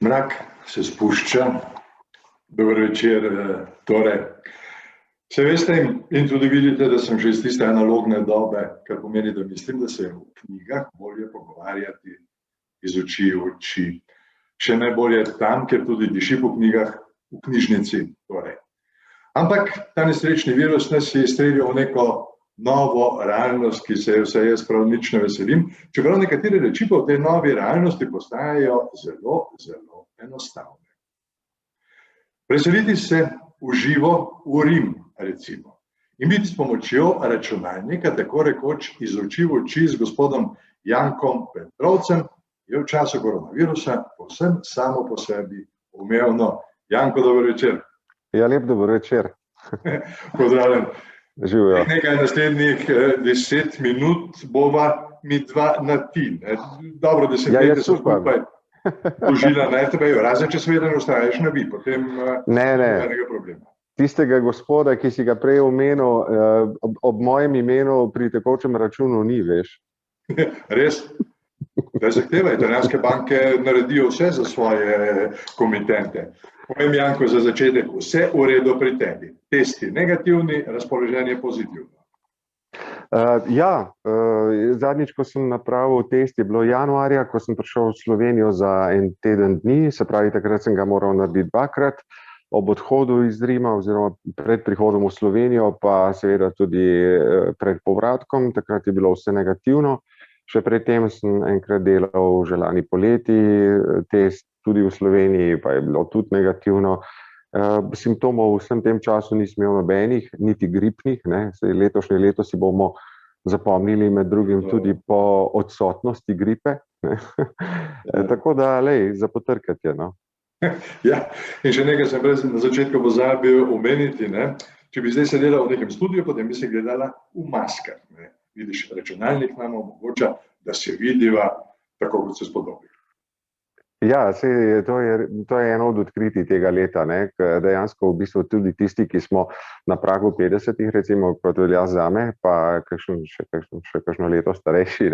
Mrak se spušča, dober večer, torej. Se veste in tudi vidite, da sem že iz tiste analogne dobe, kar pomeni, da mislim, da se je v knjigah bolje pogovarjati iz oči v oči. Še najbolje tam, kjer tudi diši po knjigah, v knjižnici. Torej. Ampak ta nesrečni virus nas je izstrelil v neko novo realnost, ki se je vse jaz prav nič ne veselim, čeprav nekatere reči pa v tej novi realnosti postajajo zelo, zelo enostavne. Preseliti se v živo v Rim, recimo, in biti s pomočjo računalnika tako rekoč iz oči v oči z gospodom Jankom Petrovcem je v času koronavirusa povsem samo po sebi umevno. Janko, dober večer. Ja, lep dober večer. Pozdravljen. Živijo. Nekaj naslednjih 10 minut bova mi dva na ti. Dobro, 10 minut so skupaj užila na RTV-ju, razen če seveda ne ustrajaš na vi, potem nobenega problema. Tistega gospoda, ki si ga prej omenil, ob mojem imenu pri tekočem računu ni, veš. Res? Da zahteva, italijanske banke naredijo vse za svoje komitente. Povem, Janko, za začetek, vse v redu pri tebi. Testi negativni, razpoloženje pozitivno. Zadnjič, ko sem napravil test, je bilo januarja, ko sem prišel v Slovenijo za en teden dni, se pravi, takrat sem ga moral narediti dvakrat, ob odhodu iz Rima oziroma pred prihodom v Slovenijo, pa seveda tudi pred povratkom, takrat je bilo vse negativno. Še predtem sem enkrat delal že lani poleti, test tudi v Sloveniji, pa je bilo tudi negativno. Simptomov v vsem tem času nisem imel nobenih, niti gripnih. Letošnje leto si bomo zapomnili med drugim tudi po odsotnosti gripe. Tako da, za potrkati je. No. Ja, in še nekaj sem prej na začetku pozabil omeniti. Če bi zdaj sedela v nekem studiu, potem bi se gledala v maskah. Vidiš, računalnik nam omogoča, da se vidiva tako, kot se spodobi. Ja, to je eno od odkritij tega leta. Dejansko v bistvu tudi tisti, ki smo na pragu 50-ih, recimo, kot velja zame, pa še kakšno leto starejši,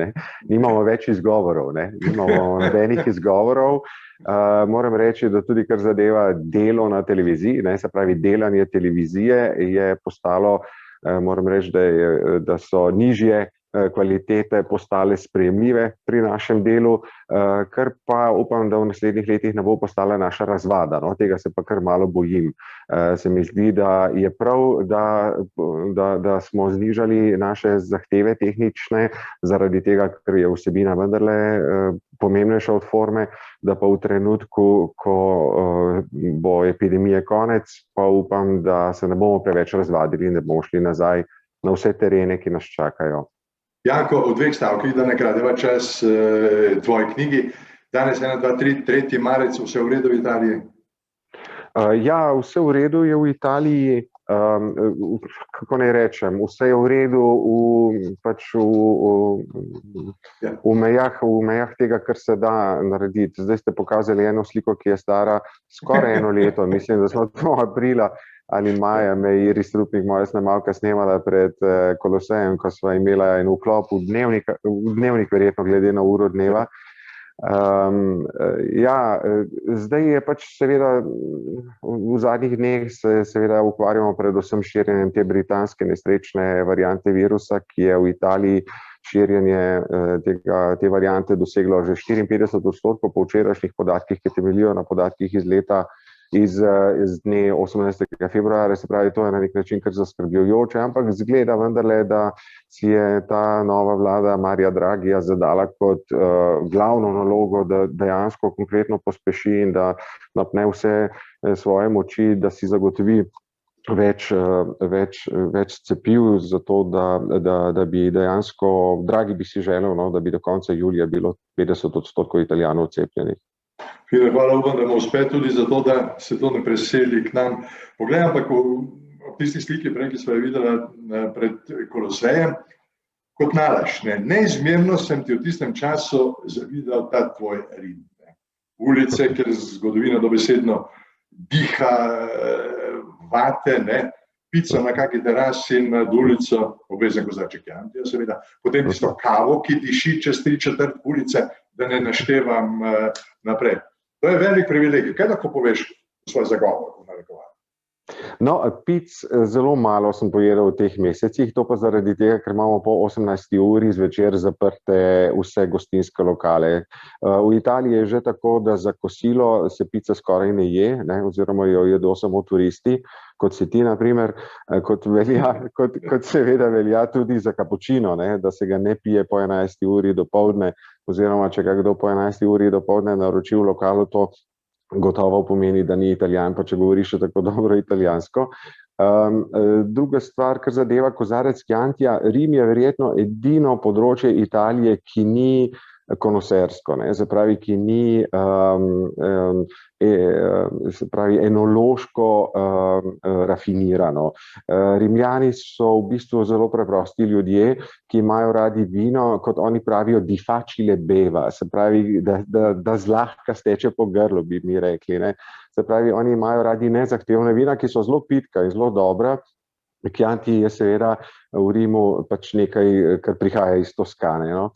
nimamo več izgovorov. Nimamo nobenih izgovorov. Moram reči, da tudi kar zadeva delo na televiziji, se pravi delanje televizije, je postalo, moram reči, da so nižje kvalitete postale sprejemljive pri našem delu, kar pa upam, da v naslednjih letih ne bo postala naša razvada. Tega se pa kar malo bojim. Se mi zdi, da je prav, da smo znižali naše zahteve tehnične, zaradi tega, ker je vsebina vendarle pomembnejša od forme, da pa v trenutku, ko bo epidemije konec, pa upam, da se ne bomo preveč razvadili in da bomo šli nazaj na vse terene, ki nas čakajo. Janko, v dveh stavkih, da ne kradeva čas tvoji knjigi. Danes 1, 2, 3, 3. marec, vse v redu v Italiji? Ja, vse v redu je v Italiji. Kako naj rečem, vse je v redu v mejah tega, kar se da narediti. Zdaj ste pokazali eno sliko, ki je stara skoraj 1 leto. Mislim, da smo to aprila ali maja, me je Iris Rupnik, moja snemalka, snemala pred Kolosejem, ko sva imela en vklop v dnevnik, verjetno glede na uro dneva. Zdaj je seveda v zadnjih dneh se seveda ukvarjamo predvsem širjenjem te britanske nesrečne variante virusa, ki je v Italiji širjenje te variante doseglo že 54% po včerajšnjih podatkih, ki temeljijo na podatkih iz dne 18. februarja, se pravi, to je na nek način kar zaskrbljujoče, ampak zgleda vendarle, da si je ta nova vlada Marija Draghija zadala kot glavno nalogo, da dejansko konkretno pospeši in da napne vse svoje moči, da si zagotovi več cepiv, zato da bi dejansko, Draghi bi si želel, da bi do konca julija bilo 50% Italijanov cepljenih. Hvala, upam, da bomo uspeli tudi zato, da se to ne preseli k nam. Poglej, ampak v tisti sliki prej, ki sva jo videla pred Kolosejem, kot nalaž. Neizmerno sem ti v tistem času zavidal ta tvoj Rim. Ulice, kjer zgodovina dobesedno diha vate, pico na kaki terasi nad ulico, obvezen kozarček Jantija, seveda, potem tisto kavo, ki diši čez 3/4 ulice, da ne naštevam naprej. To je velik privilegij. Kaj lahko poveš v svoj zagovor? No, pic zelo malo sem pojedel v teh mesecih, to pa zaradi tega, ker imamo po 18. uri zvečer zaprte vse gostinske lokale. V Italiji je že tako, da za kosilo se pica skoraj ne je, ne, oziroma jo jedo samo turisti, kot si ti, na primer, kot seveda velja tudi za kapučino, ne, da se ga ne pije po 11. uri dopoldne, oziroma če ga kdo po 11. uri dopoldne naroči v lokalu, to gotovo pomeni, da ni Italijan, pa če govori še tako dobro italijansko. Druga stvar, kar zadeva kozarec Chiantija, Rim je verjetno edino področje Italije, ki ni konosersko, ne, se pravi, ki ni se pravi, enološko rafinirano. Rimljani so v bistvu zelo preprosti ljudje, ki imajo radi vino, kot oni pravijo, di facile beva, se pravi, da zlahka steče po grlu, bi mi rekli, ne. Se pravi, oni imajo radi nezahtevne vina, ki so zelo pitka in zelo dobra. Chianti je seveda v Rimu pač nekaj, kar prihaja iz Toskane. No?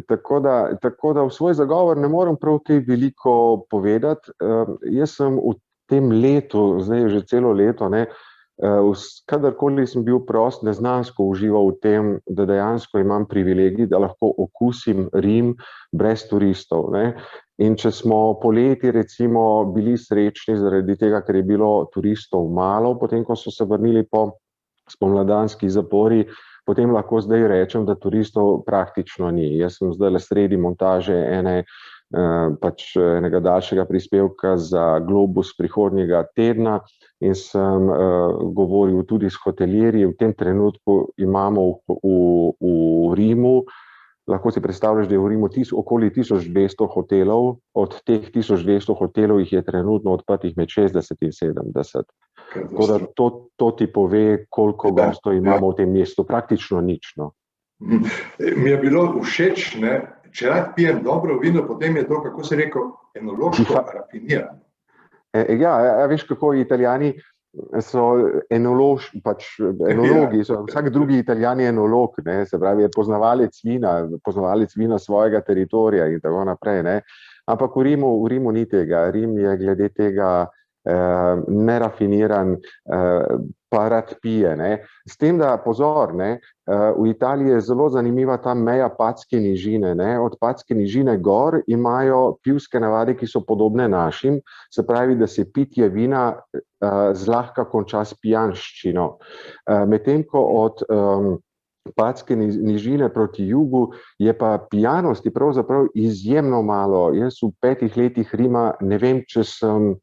Tako da v svoj zagovor ne morem prav kaj veliko povedati. Jaz sem v tem letu, zdaj je že celo leto, ne, kadarkoli sem bil prost, neznansko užival v tem, da dejansko imam privilegij, da lahko okusim Rim brez turistov. Ne. In če smo poleti recimo bili srečni zaradi tega, ker je bilo turistov malo, potem ko so se vrnili po spomladanski zapori, potem lahko zdaj rečem, da turistov praktično ni. Jaz sem zdaj sredi montaže enega daljšega prispevka za Globus prihodnjega tedna in sem govoril tudi s hotelirji. V tem trenutku imamo v Rimu, lahko si predstavljaš, da je v Rimu okoli 1200 hotelov, od teh 1200 hotelov jih je trenutno odprtih med 60 in 70. Tako da to ti pove, koliko gostov imamo v tem mestu, praktično nič. No. Mi je bilo všeč, ne, če rad pijem dobro vino, potem je to, kako si rekel, enološko rafinirano. Ja, veš, kako Italijani so enologi, vsak drugi Italijan je enolog, ne, se pravi, je poznavalec vina svojega teritorija in tako naprej. Ne. Ampak v Rimu ni tega. Rim je glede tega nerafiniran, pa rad pije. Ne. S tem, da pozor, ne, v Italiji je zelo zanimiva ta meja Patske nižine. Ne. Od Patske nižine gor imajo pivske navade, ki so podobne našim, se pravi, da se pitje vina zlahka konča s pijanščino. Medtem ko od Patske nižine proti jugu je pa pijanosti pravzaprav izjemno malo. Jaz v 5 letih Rima ne vem, če sem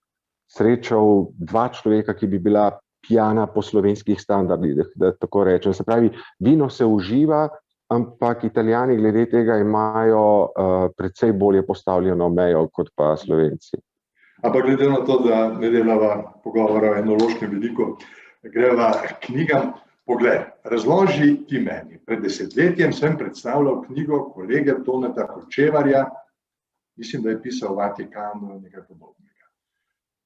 srečal 2 človeka, ki bi bila pijana po slovenskih standardih, da tako rečem. Se pravi, vino se uživa, ampak Italijani glede tega imajo precej bolje postavljeno mejo kot pa Slovenci. Ampak glede na to, da ne delava pogovora o enološkem vidiku, greva knjigam. Poglej, razloži ti meni. Pred desetletjem sem predstavljal knjigo kolege Toneta Hočevarja, mislim, da je pisal Vatikanu in nekaj podobnega.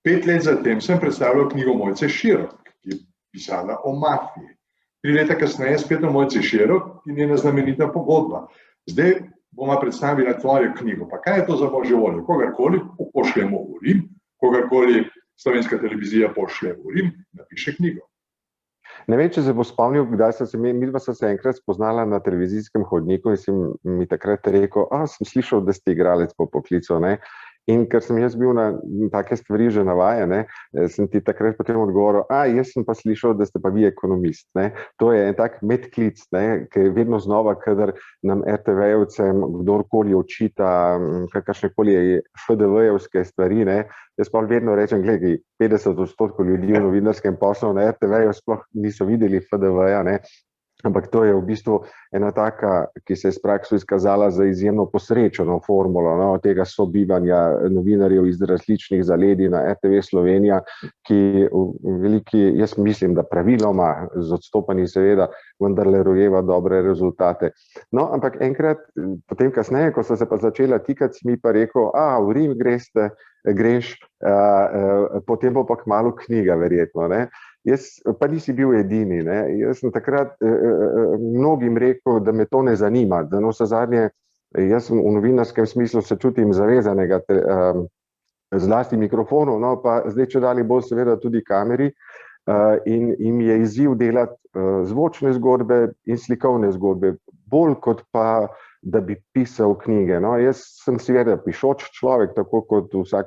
5 let zatem sem predstavljal knjigo Mojce Širok, ki je pisala o mafiji. 3 leta kasneje spet o Mojci Širok in njena znamenita pogodba. Zdaj bomo predstavila tvojo knjigo. Pa kaj je to za božjo voljo? Kogarkoli pošljemo v Rim, kogarkoli slovenska televizija pošlje v Rim, napiše knjigo. Ne vem, če se bo spomnil, kdaj midva sva se enkrat spoznala na televizijskem hodniku in si mi takrat rekel, sem slišal, da ste igralec po poklicu, ne. In ker sem jaz bil na take stvari že navajen, sem ti takrat potem odgovoril, jaz sem pa slišal, da ste pa vi ekonomist. Ne. To je en tak medklic, ne, ki je vedno znova, kadar nam RTV-jevcem kdorkoli očita kakršnekoli FDV-jevske stvari, ne, jaz pa vedno rečem, gledaj, 50% ljudi v novinarskem poslu na RTV-ju sploh niso videli FDV-ja, ne. Ampak to je v bistvu ena taka, ki se je s prakso izkazala za izjemno posrečeno formulo, no, tega sobivanja novinarjev iz različnih zaledij na RTV Slovenija, ki v veliki, jaz mislim, da praviloma, z odstopanji seveda, vendarle rojeva dobre rezultate. No, ampak enkrat, potem kasneje, ko so se pa začela tikati, si mi pa rekel, v Rim greš, potem bo pa kmalu knjiga verjetno, ne. Jaz pa nisi bil edini, ne. Jaz sem takrat mnogim rekel, da me to ne zanima, da vsezadnje Jaz v novinarskem smislu se čutim zavezanega zlasti mikrofonu, no pa zdaj čedalje bolj seveda tudi kameri in jim je izziv delati zvočne zgodbe in slikovne zgodbe, bolj kot pa, da bi pisal knjige. No, jaz sem seveda pišoč človek, tako kot vsak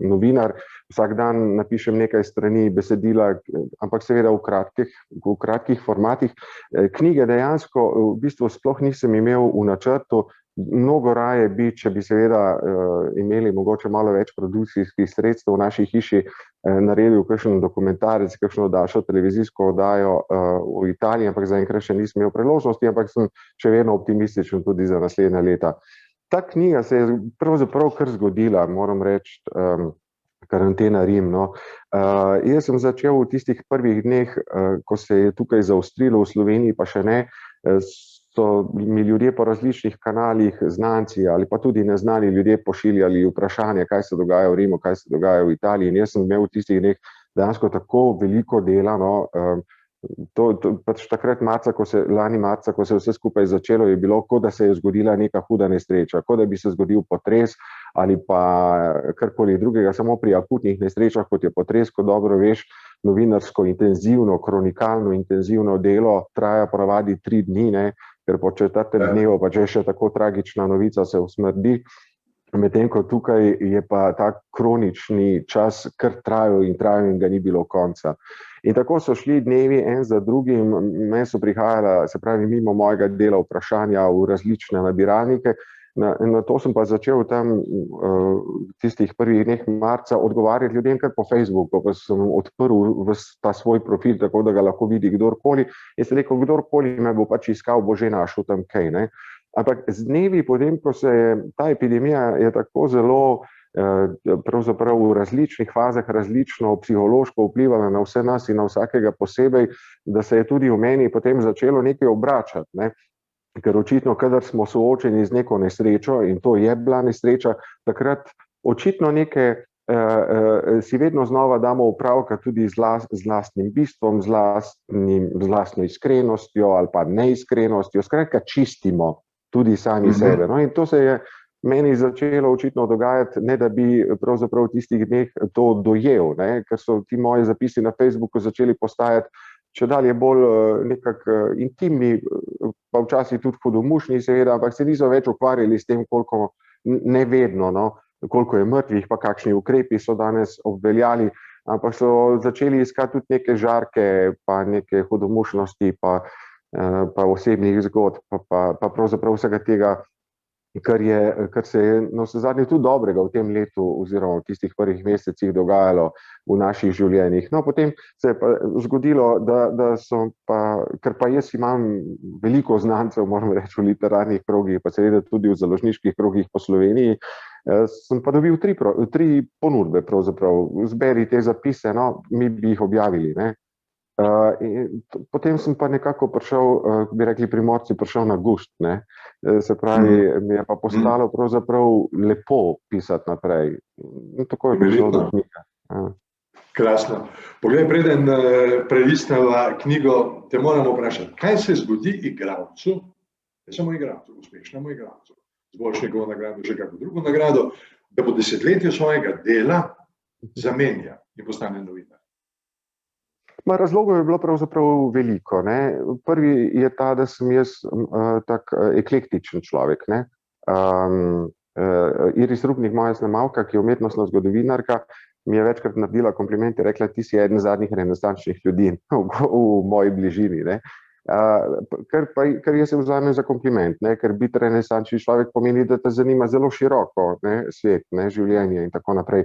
novinar, vsak dan napišem nekaj strani besedila, ampak seveda v kratkih formatih. Knjige dejansko v bistvu sploh nisem imel v načrtu, mnogo raje bi, če bi seveda imeli mogoče malo več produkcijskih sredstev v naši hiši, naredil kakšen dokumentarec, kakšno daljšo televizijsko oddajo v Italiji, ampak zaenkrat še nisem imel priložnosti, ampak sem še vedno optimističen tudi za naslednja leta. Ta knjiga se je pravzaprav kar zgodila, moram reči, Karantena Rim. No. Jaz sem začel v tistih prvih dneh, ko se je tukaj zaostrilo, v Sloveniji pa še ne, so mi ljudje po različnih kanalih, znanci ali pa tudi neznani ljudje pošiljali vprašanje, kaj se dogaja v Rimu, kaj se dogaja v Italiji. In jaz sem imel v tistih dneh dejansko tako veliko dela. No, pač takrat lani marca, ko se je vse skupaj začelo, je bilo, kot da se je zgodila neka huda nesreča, kot da bi se zgodil potres ali pa karkoli drugega. Samo pri akutnih nesrečah, kot je potres, ko dobro veš, novinarsko intenzivno, kronikalno intenzivno delo traja ponavadi 3 dni, ne, ker po 4. dnevu pa če je še tako tragična novica, se usmrdi. Medtem ko tukaj je pa ta kronični čas kar trajal in ga ni bilo konca. In tako so šli dnevi en za drugim, meni so prihajala, se pravi, mimo mojega dela vprašanja v različne nabiralnike. Na to sem pa začel tam tistih prvih dneh marca odgovarjati ljudem kar po Facebooku, pa sem odprl ta svoj profil, tako da ga lahko vidi kdorkoli. In sem rekel, kdorkoli me bo pač iskal, bo že našel tam kaj, ne. Ampak z dnevi potem, ko se je ta epidemija je tako zelo pravzaprav v različnih fazah različno psihološko vplivala na vse nas in na vsakega posebej, da se je tudi v meni potem začelo nekaj obračati, ne. Ker očitno, kadar smo soočeni z neko nesrečo, in to je bila nesreča, takrat očitno si vedno znova damo opravka tudi z lastnim bistvom, z lastno iskrenostjo ali pa neiskrenostjo, skratka čistimo tudi sami sebe. No, in to se je meni začelo očitno dogajati, ne da bi pravzaprav v tistih dneh to dojel, ne, ker so ti moji zapisi na Facebooku začeli postajati čedalje bolj nekako intimni, pa včasih tudi hudomušni, seveda, ampak se niso več ukvarjali s tem, koliko nevedno, no, koliko je mrtvih, pa kakšni ukrepi so danes obveljali, ampak so začeli iskati tudi neke žarke, pa neke hudomušnosti, pa osebnih zgodb, pa pravzaprav vsega tega, kar se je navsezadnje tudi dobrega v tem letu oziroma v tistih prvih mesecih dogajalo v naših življenjih. No, potem se je pa zgodilo, da so pa, ker pa jaz imam veliko znancev, moram reči, v literarnih krogih, pa seveda tudi v založniških krogih po Sloveniji, sem pa dobil 3 ponudbe pravzaprav. Zberi te zapise, no, mi bi jih objavili, ne. In potem sem pa nekako prišel, bi rekli Primorci, prišel na gust, ne. Se pravi, mi je pa postalo pravzaprav lepo pisati naprej. In tako je prišlo do knjige. Krasno. Poglej, preden prelisneva knjigo, te moram vprašati, kaj se zgodi igralcu, ne samo igralcu, uspešnemu igralcu, z Borštnikovo nagrado, že kako drugo nagrado, da po desetletju svojega dela zamenja in postane novinar? Razlogov je bilo pravzaprav veliko, ne. Prvi je ta, da sem jaz tak eklektičen človek, ne. Iris Rupnik, moja snemalka, ki je umetnostna zgodovinarka, mi je večkrat naredila kompliment, je rekla, ti si eden zadnjih renesančnih ljudi v moji bližini, ne. Kar jaz se vzamem za kompliment, ne, ker biti renesančni človek pomeni, da te zanima zelo široko, ne, svet, ne, življenje in tako naprej.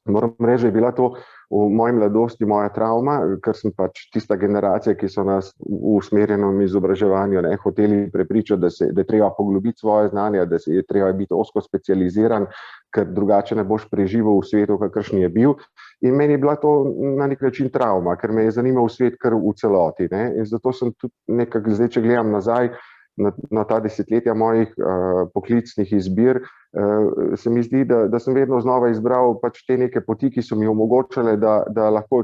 Moram reči, da je bila to v moji mladosti moja travma, ker sem pač tista generacija, ki so nas v usmerjenem izobraževanju hoteli prepričati, da je treba poglobiti svoje znanje, da je treba biti ozko specializiran, ker drugače ne boš preživel v svetu, kakršni je bil. In meni je bila to na nek način travma, ker me je zanimal svet kar v celoti, ne. In zato sem tudi nekako zdaj, če gledam nazaj, na ta desetletja mojih poklicnih izbir, se mi zdi, da sem vedno znova izbral pač te neke poti, ki so mi omogočale, da lahko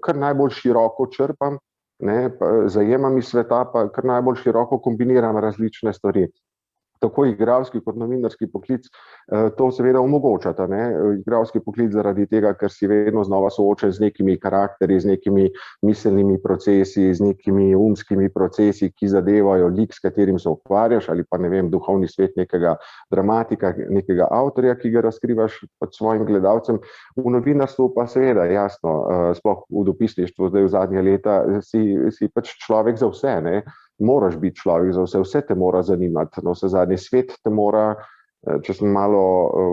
kar najbolj široko črpam, ne, zajemam iz sveta, pa kar najbolj široko kombiniram različne stvari. tako igralski kot novinarski poklic to seveda omogočata. Igralski poklic zaradi tega, ker si vedno znova soočen z nekimi karakterji, z nekimi miselnimi procesi, z nekimi umskimi procesi, ki zadevajo lik, s katerim se ukvarjaš, ali pa duhovni svet nekega dramatika, nekega avtorja, ki ga razkrivaš svojim gledalcem. V novinarstvu pa seveda, jasno, sploh v dopisništvu zdaj v zadnje leta, si pač človek za vse, moraš biti človek za vse, vse te mora zanimati, vse zadnji svet te mora, če sem malo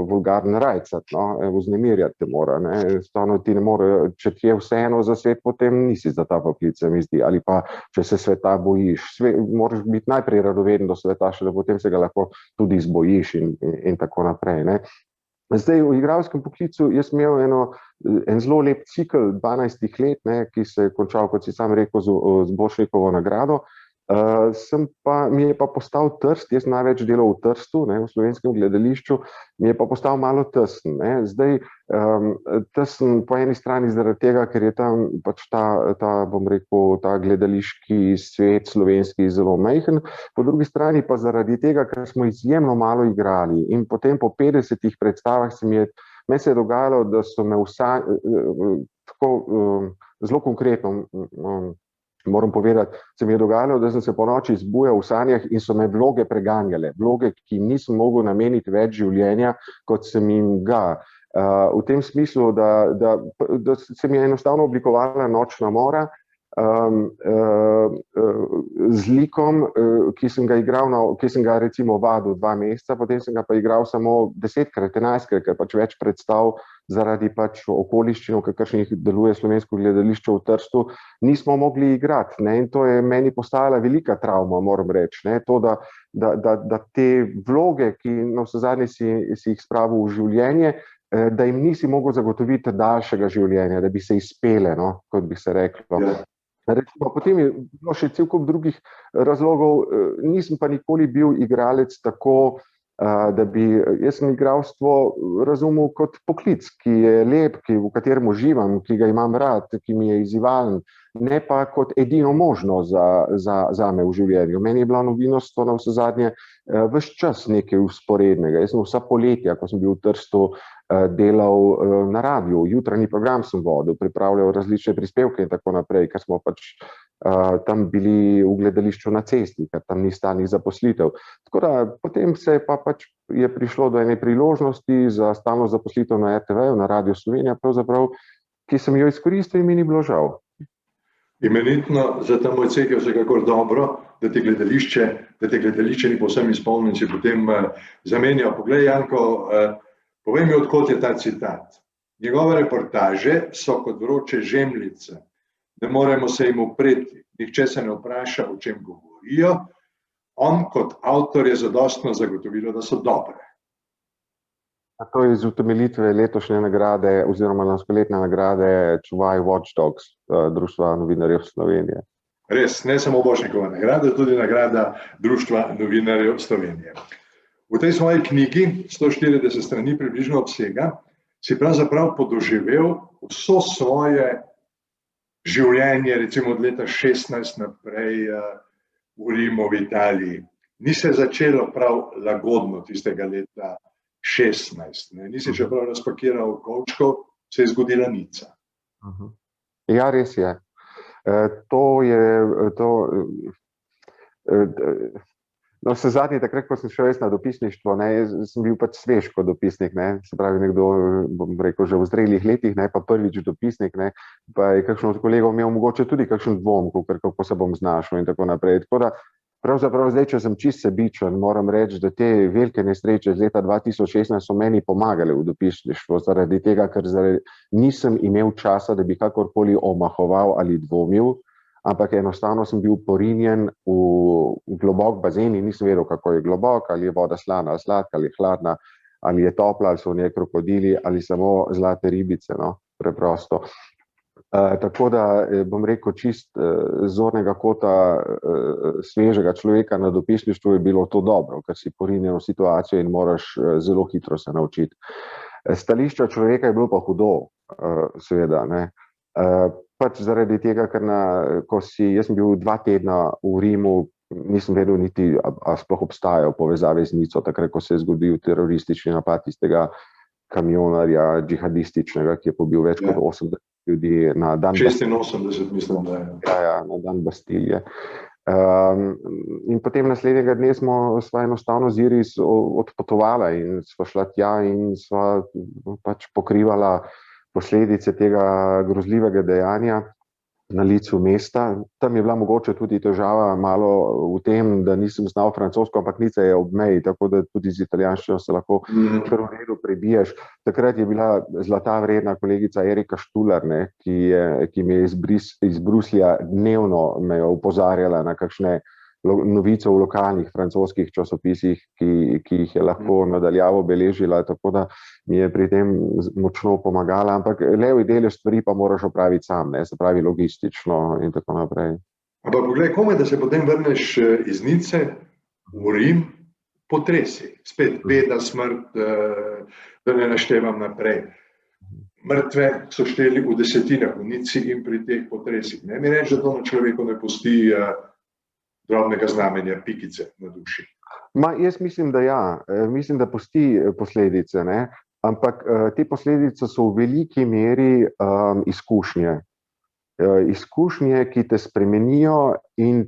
vulgarno, rajcati, vznemirjati te mora, enostavno ti ne more, če ti je vseeno za svet, potem nisi za ta poklic, se mi zdi, ali pa če se sveta bojiš, moraš biti najprej radoveden do sveta, šele potem se ga lahko tudi izbojiš in tako naprej, Zdaj, v igralskem poklicu jaz imel en zelo lep cikel 12 let, ki se je končal, kot si sam rekel, z Borštnikovo nagrado. Mi je pa postal Trst, jaz največ delal v Trstu, v Slovenskem gledališču, mi je pa postal malo tesen. Zdaj, tesen po eni strani zaradi tega, ker je tam pač ta gledališki svet slovenski zelo majhen, po drugi strani pa zaradi tega, ker smo izjemno malo igrali in potem po 50 predstavah meni se je dogajalo, da so me tako zelo konkretno, moram povedati, se mi je dogajalo, da sem se po noči zbujal v sanjah in so me vloge preganjale. Vloge, ki nisem mogel nameniti več življenja, kot sem jim ga. V tem smislu, da se mi je enostavno oblikovala nočna mora z likom, ki sem ga igral, ki sem ga recimo vadil 2 meseca, potem sem ga pa igral samo 10-krat, 11-krat, ker pač več predstav zaradi pač okoliščin, v kakršnih deluje slovensko gledališče v Trstu, nismo mogli igrati. In to je meni postajala velika travma, moram reči. To, da te vloge, ki navsezadnje si jih spravil v življenje, da jim nisi mogel zagotoviti daljšega življenja, da bi se izpele, kot bi se reklo. Recimo, potem je bilo še cel kup drugih razlogov, nisem pa nikoli bil igralec tako, da bi jaz sem igralstvo razumel kot poklic, ki je lep, v katerem uživam, ki ga imam rad, ki mi je izzivalen, ne pa kot edino možno zame v življenju. Meni je bila novinarstvo navsezadnje ves čas nekaj vzporednega. Jaz sem vsa poletja, ko sem bil v Trstu, delal na radiju, jutranji program sem vodil, pripravljal različne prispevke in tako naprej, ker smo pač tam bili v gledališču na cesti, ker tam ni stalnih zaposlitev. Tako da potem je prišlo do ene priložnosti za stalno zaposlitev na RTV, na Radiu Slovenija, pravzaprav, ki sem jo izkoristil in mi ni bilo žal. Imenitno za ta moj ceh je vsekakor dobro, da te gledališče ni povsem izpolnjeno, si potem zamenjal. Poglej, Janko, povej mi, odkot je ta citat. Njegove reportaže so kot vroče žemljice, ne moremo se jim upreti, nihče se ne vpraša, o čem govorijo, on kot avtor je zadostno zagotovilo, da so dobre. To je iz utemeljitve letošnje nagrade oziroma lanskoletne nagrade Čuvaj Watchdogs, Društva novinarjev Slovenije. Res, ne samo Borštnikova nagrada, tudi nagrada Društva novinarjev Slovenije. V tej svoji knjigi, 140 strani približno obsega, si pravzaprav podoživel vso svoje življenje, recimo od leta 16 naprej v Rimu, v Italiji. Ni se začelo prav lagodno tistega leta 16. Nisi še prav razpakiral kovčkov, se je zgodila nica. Ja, res je. Vse zadnji, takrat, ko sem šel na dopisništvo, sem bil pač svež kot dopisnik, se pravi nekdo, bom rekel, že v zrelih letih, pa prvič dopisnik, pa je kakšen od kolegov imel mogoče tudi kakšen dvom, kako se bom znašel in tako naprej. Tako da, pravzaprav zdaj, če sem čist sebičen, moram reči, da te velike nesreče z leta 2016 so meni pomagale v dopisništvu, zaradi tega, ker nisem imel časa, da bi kakorkoli omahoval ali dvomil, ampak enostavno sem bil porinjen v globok bazen in nisem vedel, kako je globok, ali je voda slana, sladka, ali je hladna, ali je topla, ali so v njej krokodili, ali samo zlate ribice, preprosto. Tako da, bom rekel, čist zornega kota svežega človeka na dopisništvu je bilo to dobro, ker si porinjen v situacijo in moraš zelo hitro se naučiti. Stališča človeka je bilo pa hudo, seveda, pač zaradi tega, ker jaz sem bil 2 tedna v Rimu nisem vedel niti, a sploh obstajajo povezave z Nico, takrat, ko se je zgodil teroristični napad iz tega kamionarja džihadističnega, ki je pobil več kot 80 ljudi na dan 86, mislim, da je. Ja, na dan Bastilje. In potem naslednjega dne sva enostavno z Iris odpotovala in sva šla tja in sva pač pokrivala posledice tega grozljivega dejanja na licu mesta. Tam je bila mogoče tudi težava malo v tem, da nisem znal francosko, ampak Nica je ob meji, tako da tudi z italijanščino se lahko kar v redu prebiješ. Takrat je bila zlata vredna kolegica Erika Štular, ki mi je iz Bruslja dnevno me opozarjala na kakšne novice v lokalnih francoskih časopisih, ki jih je lahko nadaljavo beležila, tako da mi je pri tem močno pomagala, ampak levi del stvari pa moraš opraviti sam, se pravi logistično in tako naprej. Ampak poglej, komaj, da se potem vrneš iz Nice v Rim, potresi, spet beda, smrt, da ne naštevam naprej. Mrtve so šteli v desetinah v Nici in pri teh potresih. Ne mi reči, da to na človeku ne pusti drobnega znamenja, pikice na duši. Jaz mislim, da ja. Mislim, da pusti posledice, ampak te posledice so v veliki meri izkušnje. Izkušnje, ki te spremenijo in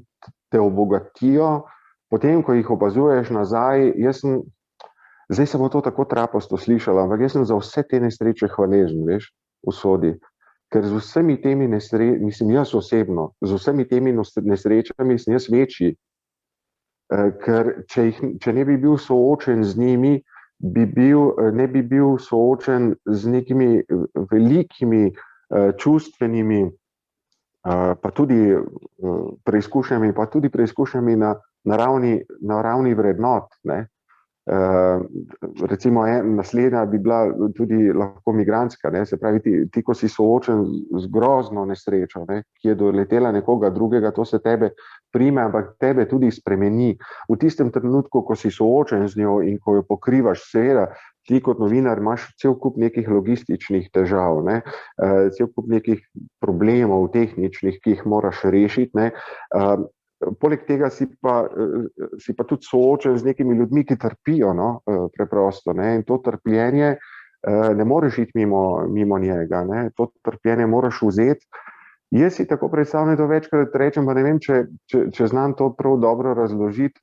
te obogatijo, potem, ko jih opazuješ nazaj. Zdaj se bo to tako trapasto slišala, ampak jaz sem za vse te nesreče hvaležen, veš, usodi. Ker z vsemi temi mislim jaz osebno, z vsemi temi nesrečami sem jaz večji. Ker če ne bi bil soočen z njimi, ne bi bil soočen z nekimi velikimi čustvenimi pa tudi preizkušnjami na ravni vrednot, recimo naslednja bi bila tudi lahko migrantska, se pravi ti, ko si soočen z grozno nesrečo, ki je doletela nekoga drugega, to se tebe prime, ampak tebe tudi spremeni. V tistem trenutku, ko si soočen z njo in ko jo pokrivaš, seveda, ti kot novinar imaš cel kup nekih logističnih težav, cel kup nekih problemov tehničnih, ki jih moraš rešiti, Poleg tega si pa tudi soočen z nekimi ljudmi, ki trpijo, preprosto, in to trpljenje ne moreš iti mimo njega, to trpljenje moraš vzeti. Jaz si tako predstavljam, to večkrat rečem, pa ne vem, če znam to prav dobro razložiti.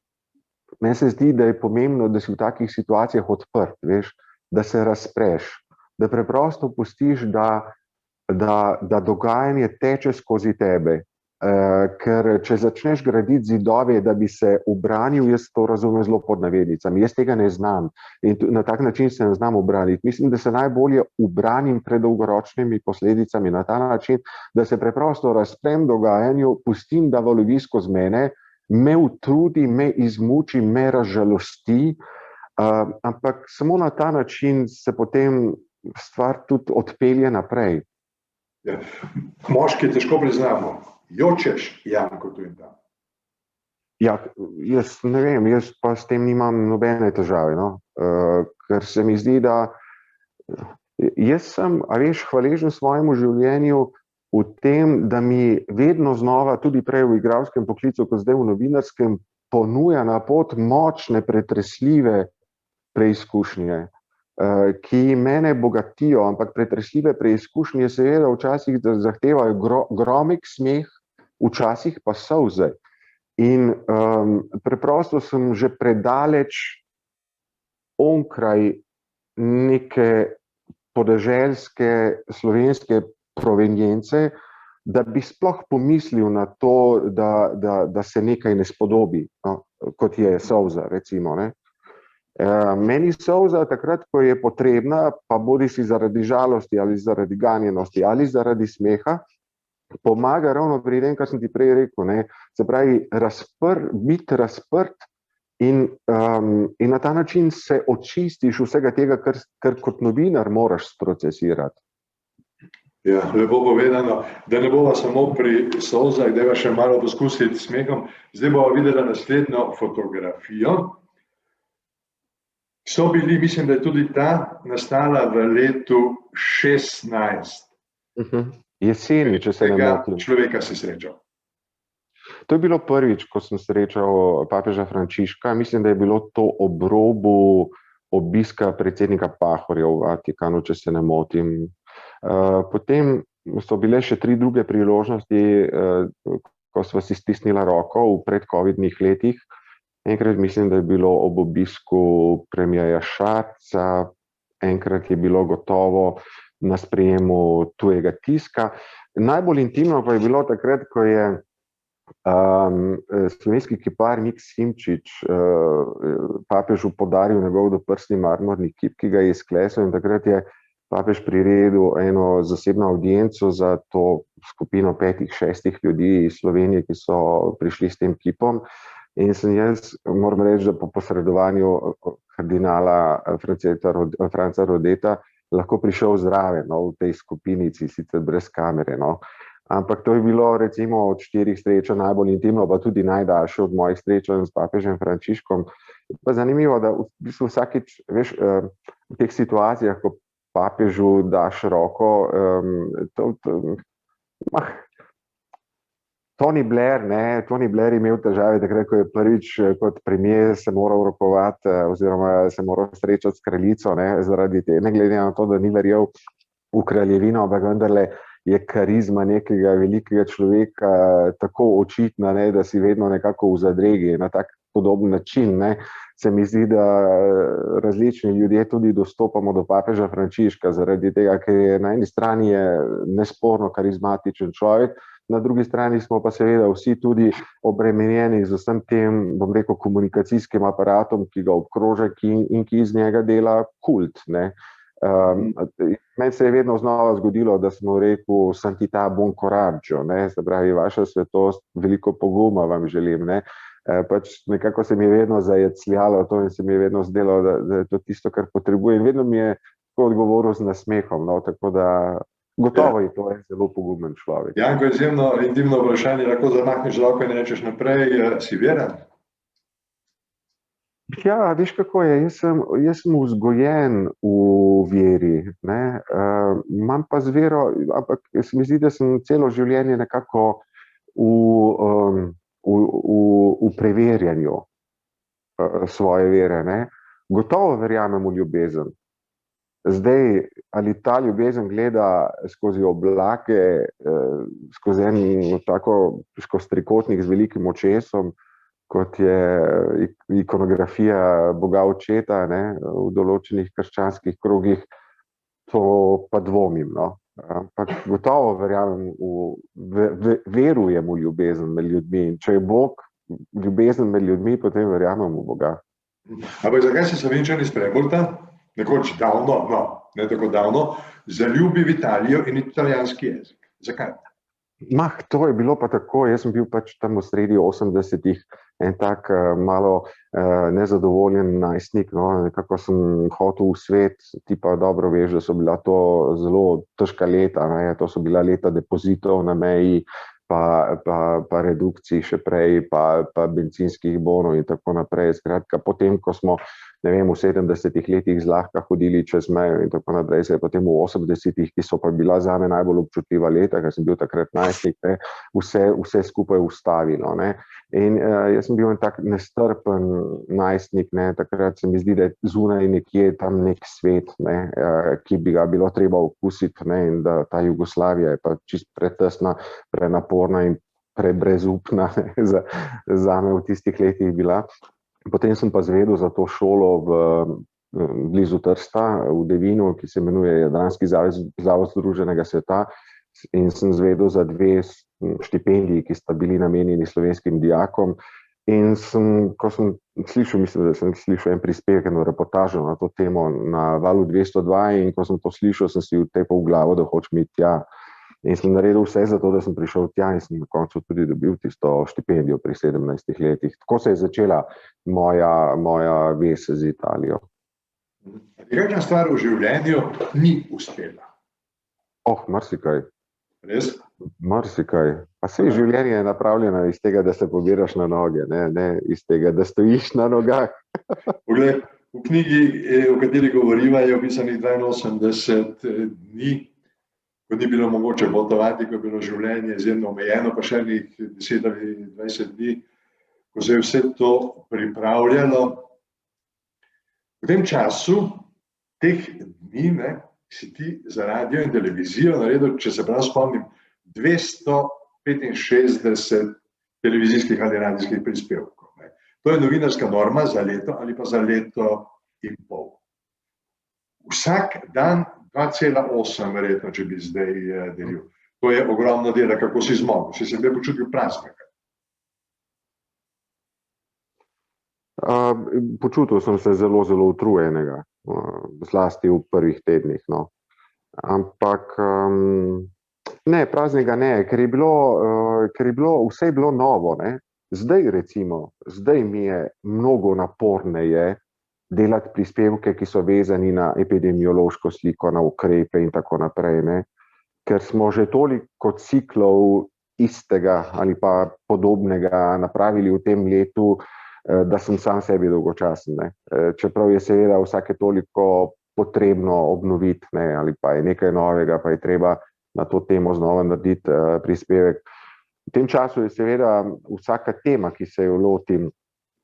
Meni se zdi, da je pomembno, da si v takih situacijah odprt, veš, da se razpreš, da preprosto pustiš, da dogajanje teče skozi tebe. Ker če začneš graditi zidove, da bi se ubranil, jaz to razumem zelo pod navednicami, jaz tega ne znam in na tak način se ne znam ubraniti. Mislim, da se najbolje ubranim pred dolgoročnimi posledicami na ta način, da se preprosto razprem dogajanju, pustim, da valovi skozi mene, me utrudi, me izmuči, me razžalosti, ampak samo na ta način se potem stvar tudi odpelje naprej. Ja. Moški težko priznamo. Jočeš, Janko, tu in tam. Ja, jaz ne vem, jaz pa s tem nimam nobene težave, ker se mi zdi, da jaz sem, hvaležen svojemu življenju v tem, da mi vedno znova, tudi prej v igralskem poklicu, kot zdaj v novinarskem, ponuja na pot močne, pretresljive preizkušnje, ki mene bogatijo, ampak pretresljive preizkušnje seveda včasih zahtevajo gromik smeh, včasih pa solze. In preprosto sem že predaleč onkraj neke podeželske slovenske provenience, da bi sploh pomislil na to, da se nekaj ne spodobi, kot je solza, recimo. Meni solza takrat, ko je potrebna, pa bodisi zaradi žalosti ali zaradi ganjenosti ali zaradi smeha, pomaga ravno pri tem, kar sem ti prej rekel, se pravi biti razprt in na ta način se očistiš vsega tega, kar kot novinar moraš sprocesirati. Ja, lepo povedano, da ne bova samo pri solzah, dajva še malo poskusiti s smehom. Zdaj bova videla naslednjo fotografijo. So bili, mislim, da je tudi ta nastala v letu 16. Jeseni, če se ne motim. Človeka si srečal. To je bilo prvič, ko sem srečal papeža Frančiška. Mislim, da je bilo to ob robu obiska predsednika Pahorja v Vatikanu, če se ne motim. Potem so bile še 3 druge priložnosti, ko sva si stisnila roko v predcovidnih letih. Enkrat mislim, da je bilo ob obisku premierja Šarca, enkrat je bilo gotovo na sprejemu tujega tiska. Najbolj intimno pa je bilo takrat, ko je slovenski kipar Nik Simčič papežu podaril njegov doprsni marmorni kip, ki ga je izklesal, in takrat je papež priredil eno zasebno avdienco za to skupino 5-6 ljudi iz Slovenije, ki so prišli s tem kipom. In sem jaz, moram reči, da po posredovanju kardinala Franca Rodeta lahko prišel zraven, v tej skupinici, sicer brez kamere. Ampak to je bilo recimo od 4 srečanj najbolj intimno, pa tudi najdaljše od mojih srečanj s papežem Frančiškom. Pa zanimivo, da v bistvu vsakič, veš, v teh situacijah, ko papežu daš roko, Tony Blair je imel težave takrat, ko je prvič kot premier se moral rokovati oziroma se moral srečati s kraljico, zaradi te, ne glede na to, da ni verjel v kraljevino, ampak vendarle je karizma nekega velikega človeka tako očitna, da si vedno nekako v zadregi na tak podoben način. Se mi zdi, da različni ljudje tudi dostopamo do papeža Frančiška zaradi tega, ker je na eni strani je nesporno karizmatičen človek, na drugi strani smo pa seveda vsi tudi obremenjeni z vsem tem, bom rekel, komunikacijskim aparatom, ki ga obkroža in ki iz njega dela kult. Meni se je vedno znova zgodilo, da smo rekel santità buon coraggio, se pravi, vaša svetost, veliko poguma vam želim. Pač nekako se mi je vedno zajecljalo to in se mi je vedno zdelo, da je to tisto, kar potrebujem. Vedno mi je tako odgovoril z nasmehom, tako da gotovo je to en zelo pogumen človek. Janko, izjemno intimno vprašanje, lahko zamahneš roko in rečeš naprej, si veren? Ja, veš kako je, jaz sem vzgojen v veri, imam pa z vero, ampak se mi zdi, da sem celo življenje nekako v preverjanju svoje vere. Gotovo verjamem v ljubezen. Zdaj, ali ta ljubezen gleda skozi oblake, skozi skozi trikotnik z velikim očesom, kot je ikonografija Boga očeta, v določenih krščanskih krogih, to pa dvomim. Ampak gotovo verjamem, verujem v ljubezen med ljudmi. In če je Bog ljubezen med ljudmi, potem verjamem v Boga. Ampak zakaj se Slovenčani iz Prebolta, nekoč davno, ne tako davno, zaljubi v Italijo in italijanski jezik? Zakaj? To je bilo pa tako, jaz sem bil pač tam v sredi 80-ih en tak malo nezadovoljen najstnik, nekako sem hotel v svet, ti pa dobro veš, da so bila to zelo težka leta, to so bila leta depozitov na meji, pa redukcij še prej, pa bencinskih bonov in tako naprej. Skratka, potem, ko smo, v 70-ih letih zlahka hodili čez mejo in tako naprej, se je potem v 80-ih, ki so pa bila zame najbolj občutljiva leta, ker sem bil takrat najstnik, vse skupaj ustavilo. In jaz sem bil en tak nestrpen najstnik, takrat se mi zdi, da je zunaj nekje tam nek svet, ki bi ga bilo treba okusiti, in da ta Jugoslavija je pa čist pretesna, prenaporna in prebrezupna zame v tistih letih bila. Potem sem pa zvedel za to šolo blizu Trsta, v Devinu, ki se imenuje Jadranski zavod Združenega sveta, in sem zvedel za 2 štipendiji, ki sta bili namenjeni slovenskim dijakom. In ko sem slišal, mislim, da sem slišal en prispevek, eno reportažo na to temo na Valu 202, in ko sem to slišal, sem si vtepal v glavo, da hočem iti tja. In sem naredil vse za to, da sem prišel tja, in sem na koncu tudi dobil tisto štipendijo pri 17 letih. Tako se je začela moja vez z Italijo. Kakšna stvar v življenju ni uspela? Marsikaj. Res? Marsikaj. Pa saj življenje je napravljeno iz tega, da se pobiraš na noge, ne iz tega, da stojiš na nogah. Poglej, v knjigi, o kateri govoriva, je opisanih 82 dni, ko ni bilo mogoče potovati, ko je bilo življenje izjemno omejeno, pa še enih 10 ali 20 dni, ko se je vse to pripravljalo. V tem času, teh dni, ne, si ti za radio in televizijo naredil, če se prav spomnim, 265 televizijskih ali radijskih prispevkov. Ne. To je novinarska norma za leto ali pa za leto in pol. Vsak dan 2,8 verjetno, če bi zdaj delil. To je ogromno dela, kako si zmogel, si se bil počutil praznega. Počutil sem se zelo, zelo utrujenega, zlasti v prvih tednih. No. Ampak ne, praznega ne, ker je bilo, vse je bilo novo. Ne. Zdaj recimo, zdaj mi je mnogo naporneje delati prispevke, ki so vezani na epidemiološko sliko, na ukrepe in tako naprej, ne? Ker smo že toliko ciklov istega ali pa podobnega napravili v tem letu, da sem sam sebi dolgočasen. Ne? Čeprav je seveda vsake toliko potrebno obnoviti, ne? Ali pa je nekaj novega, pa je treba na to temo znova narediti prispevek. V tem času je seveda vsaka tema, ki se jo lotim,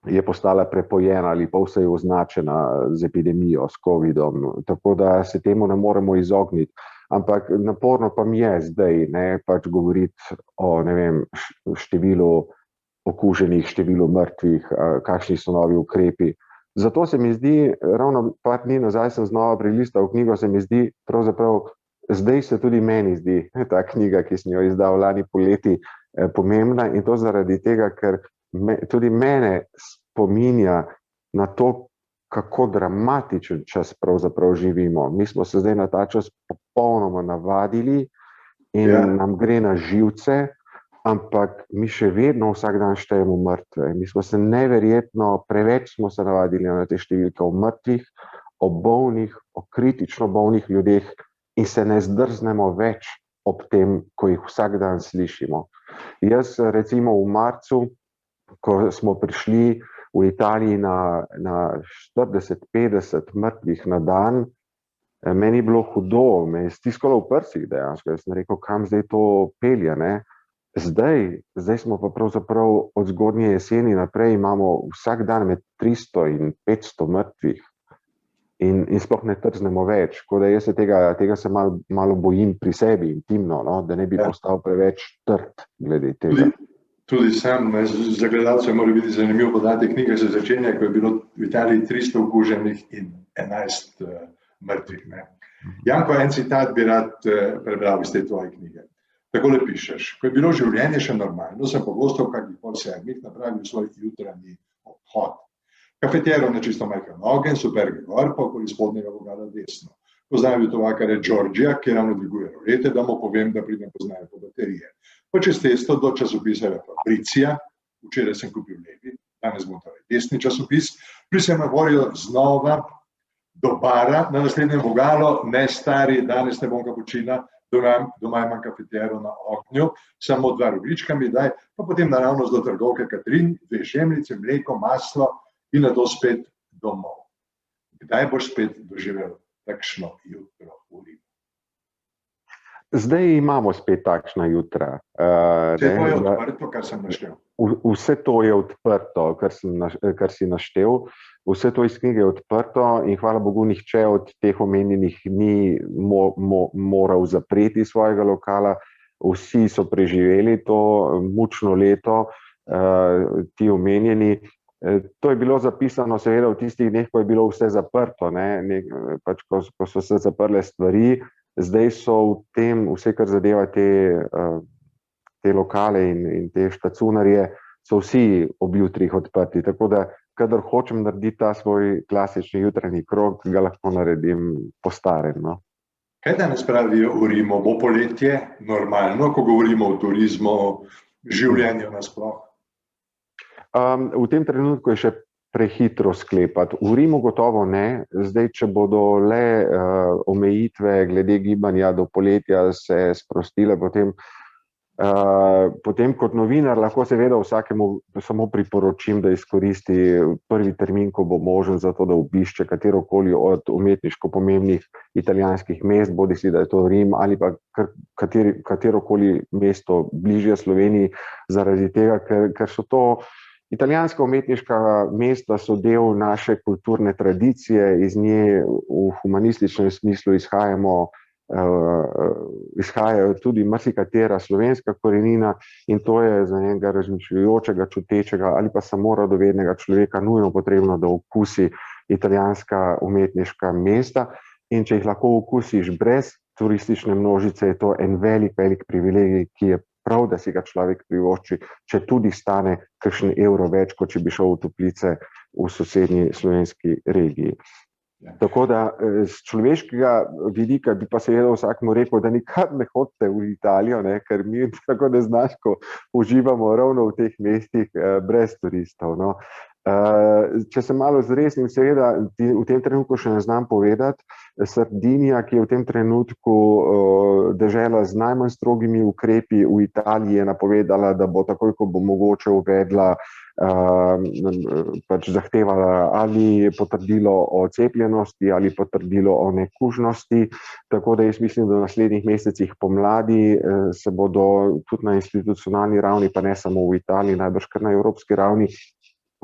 je postala prepojena ali pa vse je označena z epidemijo, s covidom, tako da se temu ne moremo izogniti. Ampak naporno pa mi je zdaj, ne, pač govoriti o, ne vem, številu okuženih, številu mrtvih, kakšni so novi ukrepi. Zato se mi zdi, ravno par dni nazaj sem znova prelistal knjigo, se mi zdi, pravzaprav zdaj se tudi meni zdi ta knjiga, ki sem jo izdal lani poleti, pomembna, in to zaradi tega, ker tudi mene spominja na to, kako dramatičen čas pravzaprav živimo. Mi smo se zdaj na ta čas popolnoma navadili in nam gre na živce, ampak mi še vedno vsak dan štejemo mrtve. Mi smo se neverjetno, preveč smo se navadili na te številke o mrtvih, o bolnih, o kritično bolnih ljudeh in se ne zdrznemo več ob tem, ko jih vsak dan slišimo. Jaz recimo v marcu, ko smo prišli v Italiji na 40-50 mrtvih na dan, meni je bilo hudo, me je stiskalo v prsih dejansko. Jaz sem rekel, kam zdaj to pelje, ne? Zdaj smo pa pravzaprav od zgodnje jeseni naprej, imamo vsak dan med 300 in 500 mrtvih in sploh ne trznemo več. Tako da jaz se tega se malo bojim pri sebi intimno, no? Da ne bi postal preveč trd glede tega. Tudi sam, za gledalce mora biti zanimiv podatek, knjiga se začenja, ko je bilo v Italiji 300 okuženih in 11 mrtvih. Ne. Janko, en citat bi rad prebral iz te tvoje knjige. Takole pišeš: ko je bilo življenje še normalno, sem pogosto v kakih pol sedmih napravil svoj jutranji obhod. Kafetero na čisto majhen ogenj, superge gor, pa okoli spodnjega vogala desno. Poznam tovakare Georgija, ki ravno dviguje rolete, da mu povem, da pridem poznajo po baterije. Pa čez testo do časopisa Fabricija, včeraj sem kupil levi, danes bom torej desni časopis, pri semaforju znova do bara, na naslednjem vogalu, ne stari, danes ne bom kapučina, doma imam kafetero na ognju, samo 2 roglička mi daj, pa potem naravnost do trgovke Katrin, 2 žemljice, mleko, maslo in nato spet domov. Kdaj boš spet doživel takšno jutro v Rimu? Zdaj imamo spet takšna jutra. Vse to je odprto, kar sem naštel. Vse to je odprto, kar si naštel. Vse to iz knjige je odprto in hvala Bogu, nihče od teh omenjenih ni moral zapreti svojega lokala. Vsi so preživeli to mučno leto, ti omenjeni. To je bilo zapisano seveda v tistih dneh, ko je bilo vse zaprto, ne? Pač, ko so se zaprle stvari. Zdaj so v tem, vse kar zadeva te lokale in te štacunarje, so vsi ob jutrih odprti. Tako da, kadar hočem narediti ta svoj klasični jutranji krog, ga lahko naredim po starem. No? Kaj danes pravijo v Rimu? Bo poletje normalno, ko govorimo o turizmu, o življenju nasploh? V tem trenutku je še prehitro sklepati. V Rimu gotovo ne. Zdaj, če bodo le omejitve glede gibanja do poletja se sprostile, potem Potem kot novinar lahko seveda vsakemu samo priporočim, da izkoristi prvi termin, ko bo možen za to, da obišče katerokoli od umetniško pomembnih italijanskih mest, bodisi da je to Rim ali pa katerokoli mesto bližje Sloveniji, zaradi tega, ker so to italijanska umetniška mesta, so del naše kulturne tradicije, iz nje v humanističnem smislu izhajajo tudi marsikatera slovenska korenina in to je za enega razmišljujočega, čutečega ali pa samo radovednega človeka nujno potrebno, da okusi italijanska umetniška mesta in če jih lahko okusiš brez turistične množice, je to en velik privilegij, ki je prav, da si ga človek privošči, če tudi stane kakšen evro več, kot če bi šel v toplice v sosednji slovenski regiji. Tako da z človeškega vidika bi pa seveda vsakmu rekel, da nikar ne hodite v Italijo, ker mi tako neznaško uživamo ravno v teh mestih brez turistov. No. Če se malo zresnim, seveda v tem trenutku še ne znam povedati, Sardinija, ki je v tem trenutku dežela z najmanj strogimi ukrepi v Italiji, je napovedala, da bo takoj, ko bo mogoče uvedla, pač zahtevala ali potrdilo o cepljenosti ali potrdilo o nekužnosti, tako da jaz mislim, da v naslednjih mesecih pomladi se bodo tudi na institucionalni ravni, pa ne samo v Italiji, najbrž kar na evropski ravni,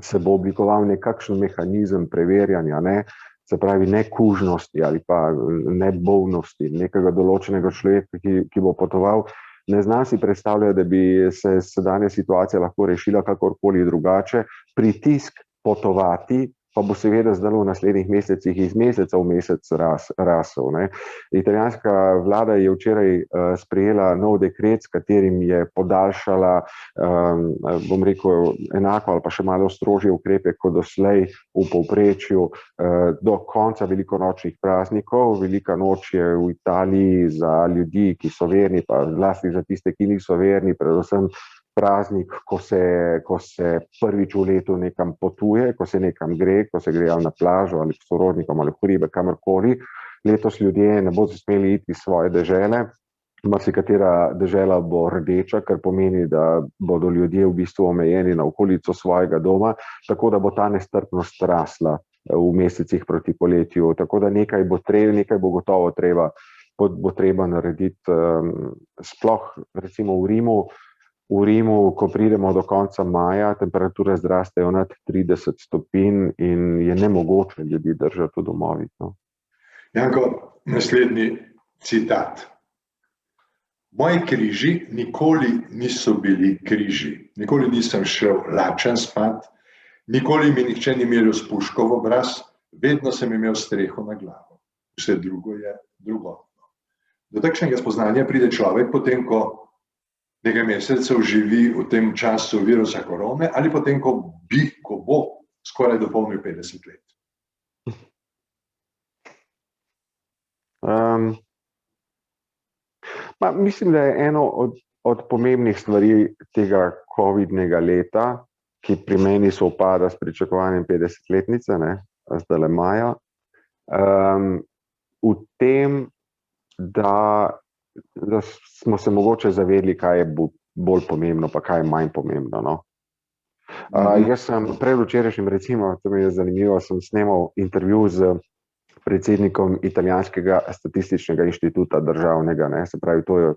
se bo oblikoval nekakšen mehanizem preverjanja, se pravi nekužnosti ali pa nebovnosti nekega določenega človeka, ki bo potoval. Ne znam si predstavljati, da bi se sedanja situacija lahko rešila kakorkoli drugače. Pritisk potovati pa bo seveda zdaj v naslednjih mesecih iz meseca v mesec rasel. Italijanska vlada je včeraj sprejela nov dekret, s katerim je podaljšala, bom rekel, enako ali pa še malo strožje ukrepe kot doslej v povprečju do konca velikonočnih praznikov. Velika noč je v Italiji za ljudi, ki so verni, pa zlasti za tiste, ki niso verni, predvsem praznik, ko se prvič v letu nekam potuje, ko se nekam gre, ko se gre ali na plažo ali k sorodnikom ali v hribe, kamorkoli. Letos ljudje ne bodo smeli iti iz svoje dežele. Marsikatera dežela bo rdeča, kar pomeni, da bodo ljudje v bistvu omejeni na okolico svojega doma, tako da bo ta nestrpnost rasla v mesecih proti poletju. Tako da nekaj bo gotovo treba narediti, sploh recimo v Rimu, ko pridemo do konca maja, temperature zrastejo nad 30 stopinj in je nemogoče ljudi držati v domovih. No. Janko, naslednji citat. Moji križi nikoli niso bili križi. Nikoli nisem šel lačen spat, nikoli mi nihče ni meril s puško v obraz, vedno sem imel streho na glavo. Vse drugo je drugotno. Do takšnega spoznanja pride človek potem, ko nekaj mesecev živi v tem času virusa korone ali potem, ko bo skoraj dopolnil 50 let? Mislim, da je eno od pomembnih stvari tega covidnega leta, ki pri meni sovpada s pričakovanjem 50-letnice, zdajle maja, v tem, da smo se mogoče zavedli, kaj je bolj pomembno, pa kaj je manj pomembno. No? Jaz sem predvčerajšnjim, recimo, to mi je zanimivo, sem snemal intervju z predsednikom Italijanskega statističnega inštituta državnega, se pravi, to je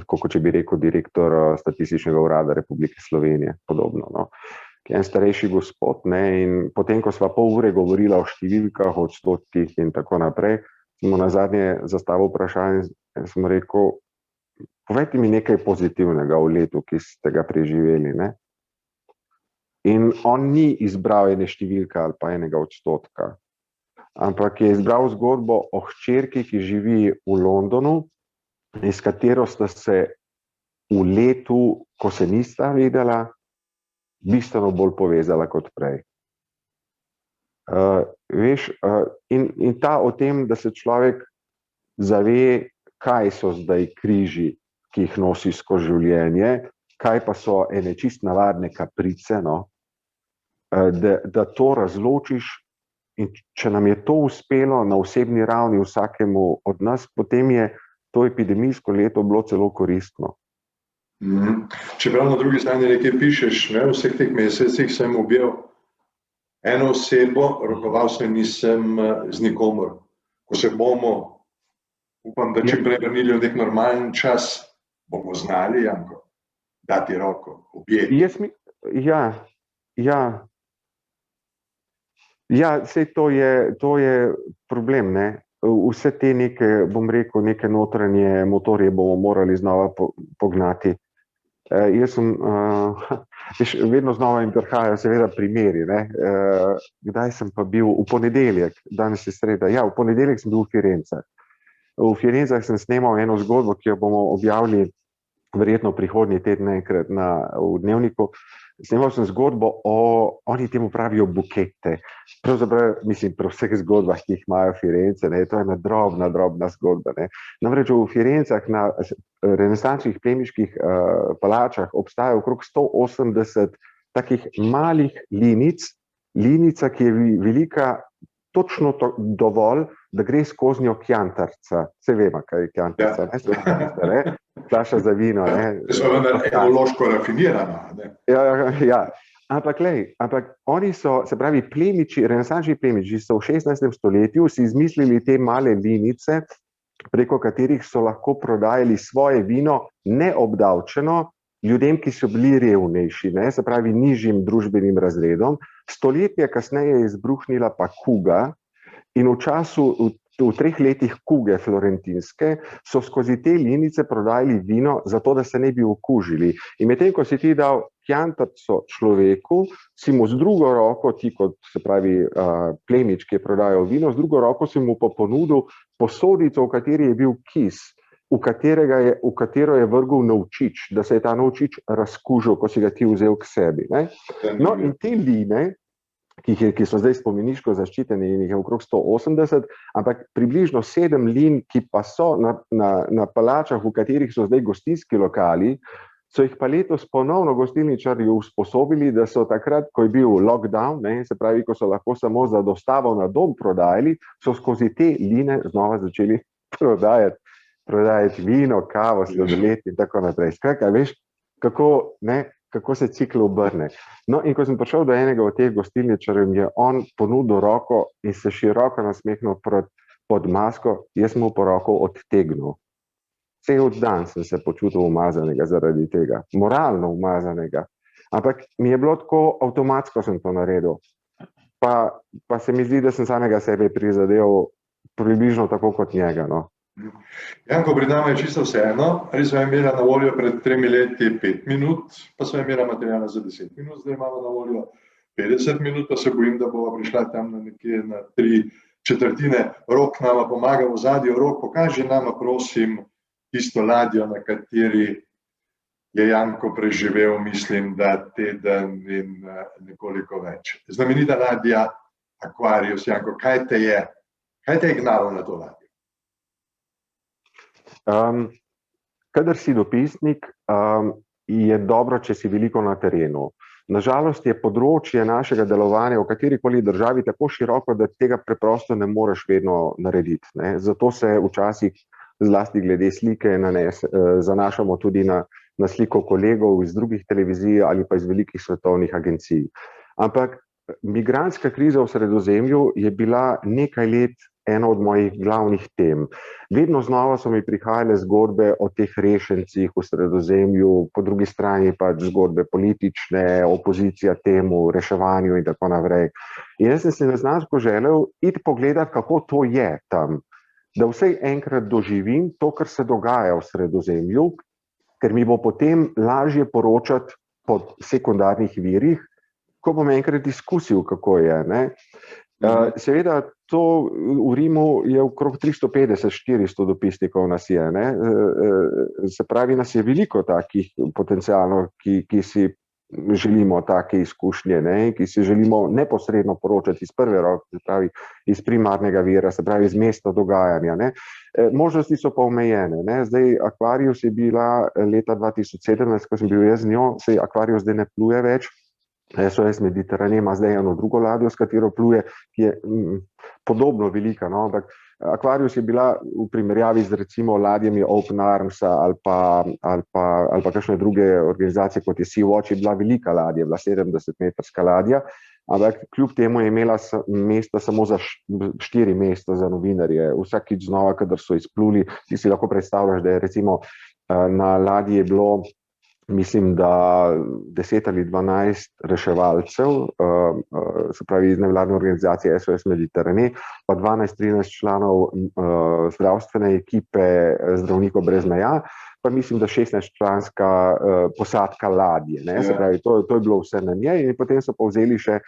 kot če bi rekel direktor Statističnega urada Republike Slovenije, podobno. No? En starejši gospod, in potem, ko sva pol ure govorila o številkah, odstotkih in tako naprej, smo nazadnje zastavili vprašanje, sem rekel, povejte mi nekaj pozitivnega v letu, ki ste ga preživeli. In on ni izbral ene številke ali pa enega odstotka, ampak je izbral zgodbo o hčerki, ki živi v Londonu, s katero sta se v letu, ko se nista videla, bistveno bolj povezala kot prej. In ta o tem, da se človek zave, kaj so zdaj križi, ki jih nosi skozi življenje, kaj pa so ene čist navadne kaprice, da to razločiš, in če nam je to uspelo na osebni ravni vsakemu od nas, potem je to epidemijsko leto bilo celo koristno. Čeprav na drugi strani nekaj pišeš, ne, v vseh teh mesecih sem objel eno osebo, rokoval se nisem z nikomor. Ko se bomo, upam, da čim prej vrnili v nek normalen čas, bomo znali, Janko, dati roko, objeti. Sej to je problem, ne. Vse te neke, bom rekel, neke notranje motorje bomo morali znova pognati. Jaz sem, vedno znova jim prihajajo seveda primeri, ne. Kdaj sem pa bil? V ponedeljek, danes je sreda, ja, v ponedeljek sem bil v Firencah. V Firencah sem snemal eno zgodbo, ki jo bomo objavili verjetno prihodnji teden enkrat v Dnevniku. Snemal sem zgodbo oni temu pravijo bukete. Pravzaprav, mislim, pri vseh zgodbah, ki jih imajo Firence, ne, to je ena drobna zgodba, ne. Namreč v Firencah na renesančnih plemiških palačah obstaja okrog 180 takih malih linica, ki je velika točno dovolj, da gre skozi njo kjantarca. Se vemo, kaj je kjantarca, ne? Flaša za vino, ne? So vendar enološko rafinirana, ne? Ja. Ampak oni so, se pravi, renesančni plemiči so v 16. stoletju si izmislili te male linice, preko katerih so lahko prodajali svoje vino neobdavčeno ljudem, ki so bili revnejši, ne, se pravi nižjim družbenim razredom. Stoletje kasneje je izbruhnila pa kuga in v 3 letih kuge florentinske so skozi te linice prodajali vino, zato da se ne bi okužili. In medtem, ko si ti dal kjantarco človeku, si mu z drugo roko, ti kot, se pravi, plemič, ki je prodajal vino, z drugo roko si mu pa ponudil posodico, v kateri je bil kis, v katero je vrgel novčič, da se je ta novčič razkužil, ko si ga ti vzel k sebi, ne? No, in te line, ki so zdaj spomeniško zaščiteni in jih je okrog 180, ampak približno 7 lin, ki pa so na palačah, v katerih so zdaj gostinski lokali, so jih pa letos ponovno gostilničarji usposobili, da so takrat, ko je bil lockdown, ne, se pravi, ko so lahko samo za dostavo na dom prodajali, so skozi te line znova začeli prodajati vino, kavo, sladoled in tako naprej. Skratka, veš, kako se cikl obrne. No, in ko sem prišel do enega od teh gostilničarjev, je on ponudil roko in se široko nasmehnil pod masko, jaz mu po roko odtegnil. Cel dan sem se počutil umazanega zaradi tega, moralno umazanega. Ampak mi je bilo tako, avtomatsko sem to naredil. Pa se mi zdi, da sem samega sebe prizadel približno tako kot njega, no. Janko, pred nami je čisto vseeno, ali smo imeli na voljo pred 3 leti 5 minut, pa smo imeli materijala za 10 minut, zdaj imamo na voljo 50 minut, pa se bojim, da bova prišla tam nekje na 3/4. Rok nama pomaga v zadju. Rok, pokaži nama, prosim, tisto ladjo, na kateri je Janko preživel, mislim, da teden in nekoliko več. Znamenita ladja Aquarius. Janko, kaj te je gnalo na to ladjo? Kadar si dopisnik, je dobro, če si veliko na terenu. Nažalost je področje našega delovanja v katerikoli državi tako široko, da tega preprosto ne moreš vedno narediti, ne. Zato se včasih, zlasti glede slike, zanašamo tudi na sliko kolegov iz drugih televizij ali pa iz velikih svetovnih agencij. Ampak migrantska kriza v Sredozemlju je bila nekaj let ena od mojih glavnih tem. Vedno znova so mi prihajale zgodbe o teh rešencih v Sredozemlju, po drugi strani pač zgodbe politične, opozicija temu, reševanju in tako naprej. In jaz sem si neznansko želel iti pogledati, kako to je tam, da vsaj enkrat doživim to, kar se dogaja v Sredozemlju, ker mi bo potem lažje poročati po sekundarnih virih, ko bom enkrat izkusil, kako je, ne. Seveda, to v Rimu je okrog 350-400 dopisnikov nas je, ne. Se pravi, nas je veliko takih potencialno, ki si želimo take izkušnje, ne, ki si želimo neposredno poročati iz prve roke, se pravi, iz primarnega vira, se pravi, iz mesta dogajanja, ne. Možnosti so pa omejene, ne. Zdaj, Aquarius je bila leta 2017, ko sem bil jaz z njo, saj Aquarius zdaj ne pluje več, SOS Mediterranee ima zdaj eno drugo ladjo, s katero pluje, ki je podobno velika, no, ampak Aquarius je bila v primerjavi z recimo ladjami Open Armsa ali pa kakšne druge organizacije, kot je Sea-Watch, je bila velika ladja, je bila 70-metrska ladja, ampak kljub temu je imela mesta samo za 4 mesta za novinarje. Vsakič znova, kadar so izpluli, ti si lahko predstavljaš, da je recimo na ladji je bilo, mislim, da 10 ali 12 reševalcev, se pravi iz nevladne organizacije SOS Mediterane, pa 12-13 članov zdravstvene ekipe Zdravnikov brez meja, pa mislim, da 16-članska posadka ladje. Ne? Se pravi, to je bilo vse na njej in potem so povzeli še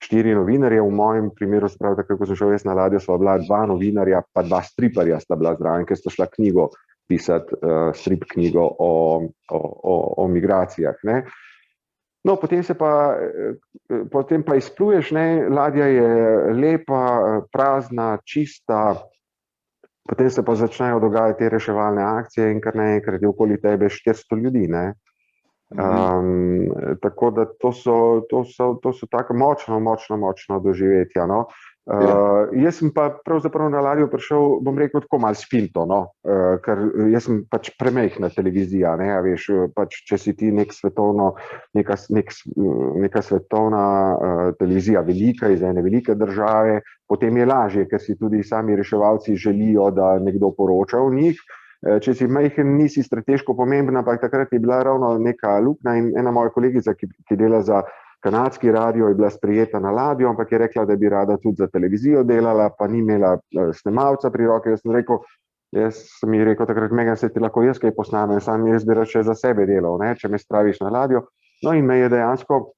4 novinarje. V mojem primeru, se pravi, tako ko sem šel jaz na ladjo, so bila 2 novinarja, pa 2 striparja sta bila zraven, ker sta šla knjigo pisati, strip knjigo o migracijah. Ne. No, potem pa izpluješ, ne, ladja je lepa, prazna, čista, potem se pa začnejo dogajati te reševalne akcije in kar naenkrat je okoli tebe 400 ljudi. Ne. Tako da to so tako močno doživetja. No. Jaz sem pa pravzaprav na ladjo prišel, bom rekel, tako malo s finto, no? Ker jaz sem pač premejhna televizija, ne, a veš, pač če si ti neka svetovna televizija, velika iz ene velike države, potem je lažje, ker si tudi sami reševalci želijo, da nekdo poroča o njih. Če si majhen, nisi strateško pomemben, ampak takrat je bila ravno neka luknja in ena moja kolegica, ki dela za kanadski radio, je bila sprejeta na ladjo, ampak je rekla, da bi rada tudi za televizijo delala, pa ni imela snemalca pri roki. Jaz sem ji rekel takrat, Megan, se ti lahko jaz kaj posnamem, sam jaz bi rad še za sebe delal, ne, če me spraviš na ladjo. No in me je dejansko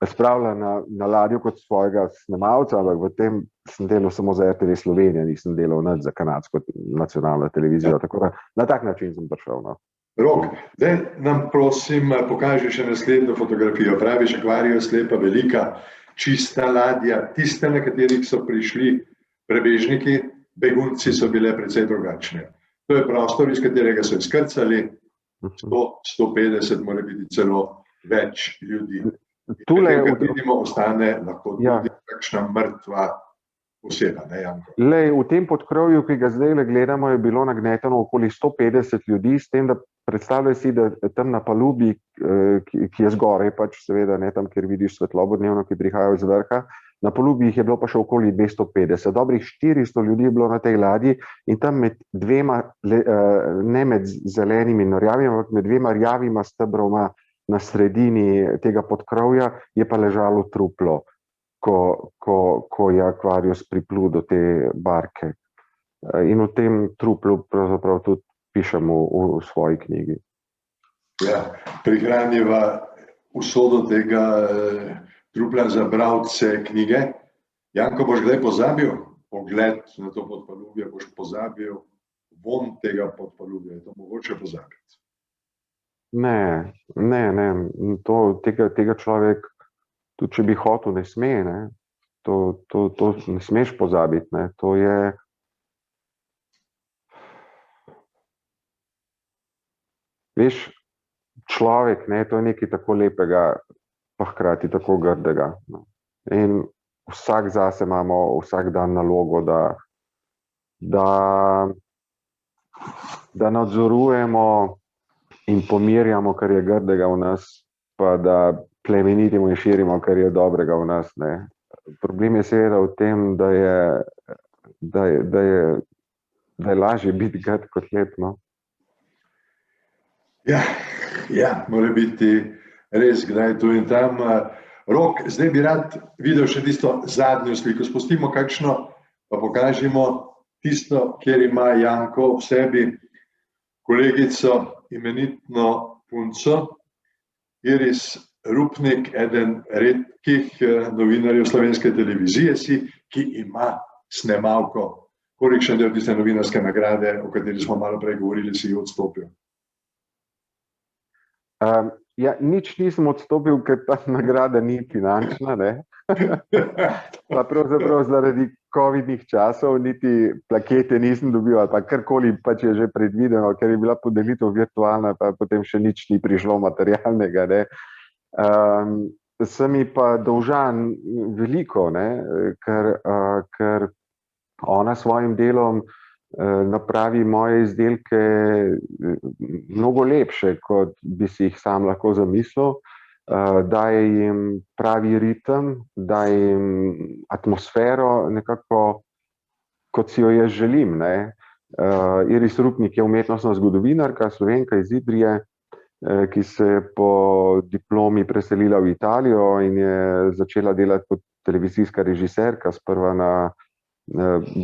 spravila na ladjo kot svojega snemalca, ampak v tem sem delal samo za RTV Slovenija, nisem delal nič za kanadsko nacionalno televizijo, tako da na tak način sem prišel. No. Rok, zdaj nam prosim pokaži še naslednjo fotografijo. Praviš, Aquarius, lepa, velika, čista ladja, tiste, na katerih so prišli prebežniki, begunci so bile precej drugačne. To je prostor, iz katerega so izkrcali 100-150, mora biti celo več ljudi. Tule, vidimo, ostane lahko tudi kakšna mrtva oseba, ne, Janko? Lej, v tem podkrovju, ki ga zdaj gledamo, je bilo nagneteno okoli 150 ljudi, s tem, da predstavljaj si, da tam na palubi, ki je zgoraj, pač seveda ne tam, kjer vidiš svetlobo dnevno, ki prihajajo iz vrha, na palubi jih je bilo pa še okoli 250. Dobrih 400 ljudi je bilo na tej ladji in tam med dvema, ne med zelenimi in rjavimi, ampak med dvema rjavima stebroma na sredini tega podkrovja je pa ležalo truplo, ko je Aquarius priplul do te barke. In v tem truplu pravzaprav tudi pišemo v svoji knjigi. Ja, prihranjiva usodo tega trupla za bralce knjige. Janko, boš kdaj pozabil pogled na to podpalubje, boš pozabil von tega podpalubja, je to mogoče pozabiti? Ne, tega človek, tudi če bi hotel, ne sme, ne. To ne smeš pozabiti, ne. To je veš, človek, ne, to je nekaj tako lepega, pa hkrati tako grdega. No. In vsak zase imamo vsak dan nalogo, da nadzorujemo in pomirjamo, kar je grdega v nas, pa da plemenitimo in širimo, kar je dobrega v nas. Ne. Problem je seveda v tem, da je lažje biti grd kot lep. No. Ja, mora biti res kdaj tu in tam. Rok, zdaj bi rad videl še tisto zadnjo sliko. Spustimo kakšno, pa pokažimo tisto, kjer ima Janko v sebi kolegico, imenitno punco, Iris Rupnik, eden redkih novinarjev slovenske televizije si, ki ima snemalko. Kolikšen del tiste novinarske nagrade, o kateri smo malo prej govorili, si odstopil? Ja, nič nisem odstopil, ker ta nagrada ni finančna, ne. Pa pravzaprav zaradi covidnih časov niti plakete nisem dobil, ali pa karkoli pač je že predvideno, ker je bila podelitev virtualna, pa potem še nič ni prišlo materialnega, ne. Sem mi pa dolžan veliko, ne, ker ona s svojim delom napravi moje izdelke mnogo lepše, kot bi si jih sam lahko zamislil. Daje jim pravi ritem, daje jim atmosfero nekako, kot si jo jaz želim, ne. Iris Rupnik je umetnostna zgodovinarka, Slovenka iz Idrije, ki se je po diplomi preselila v Italijo in je začela delati kot televizijska režiserka, sprva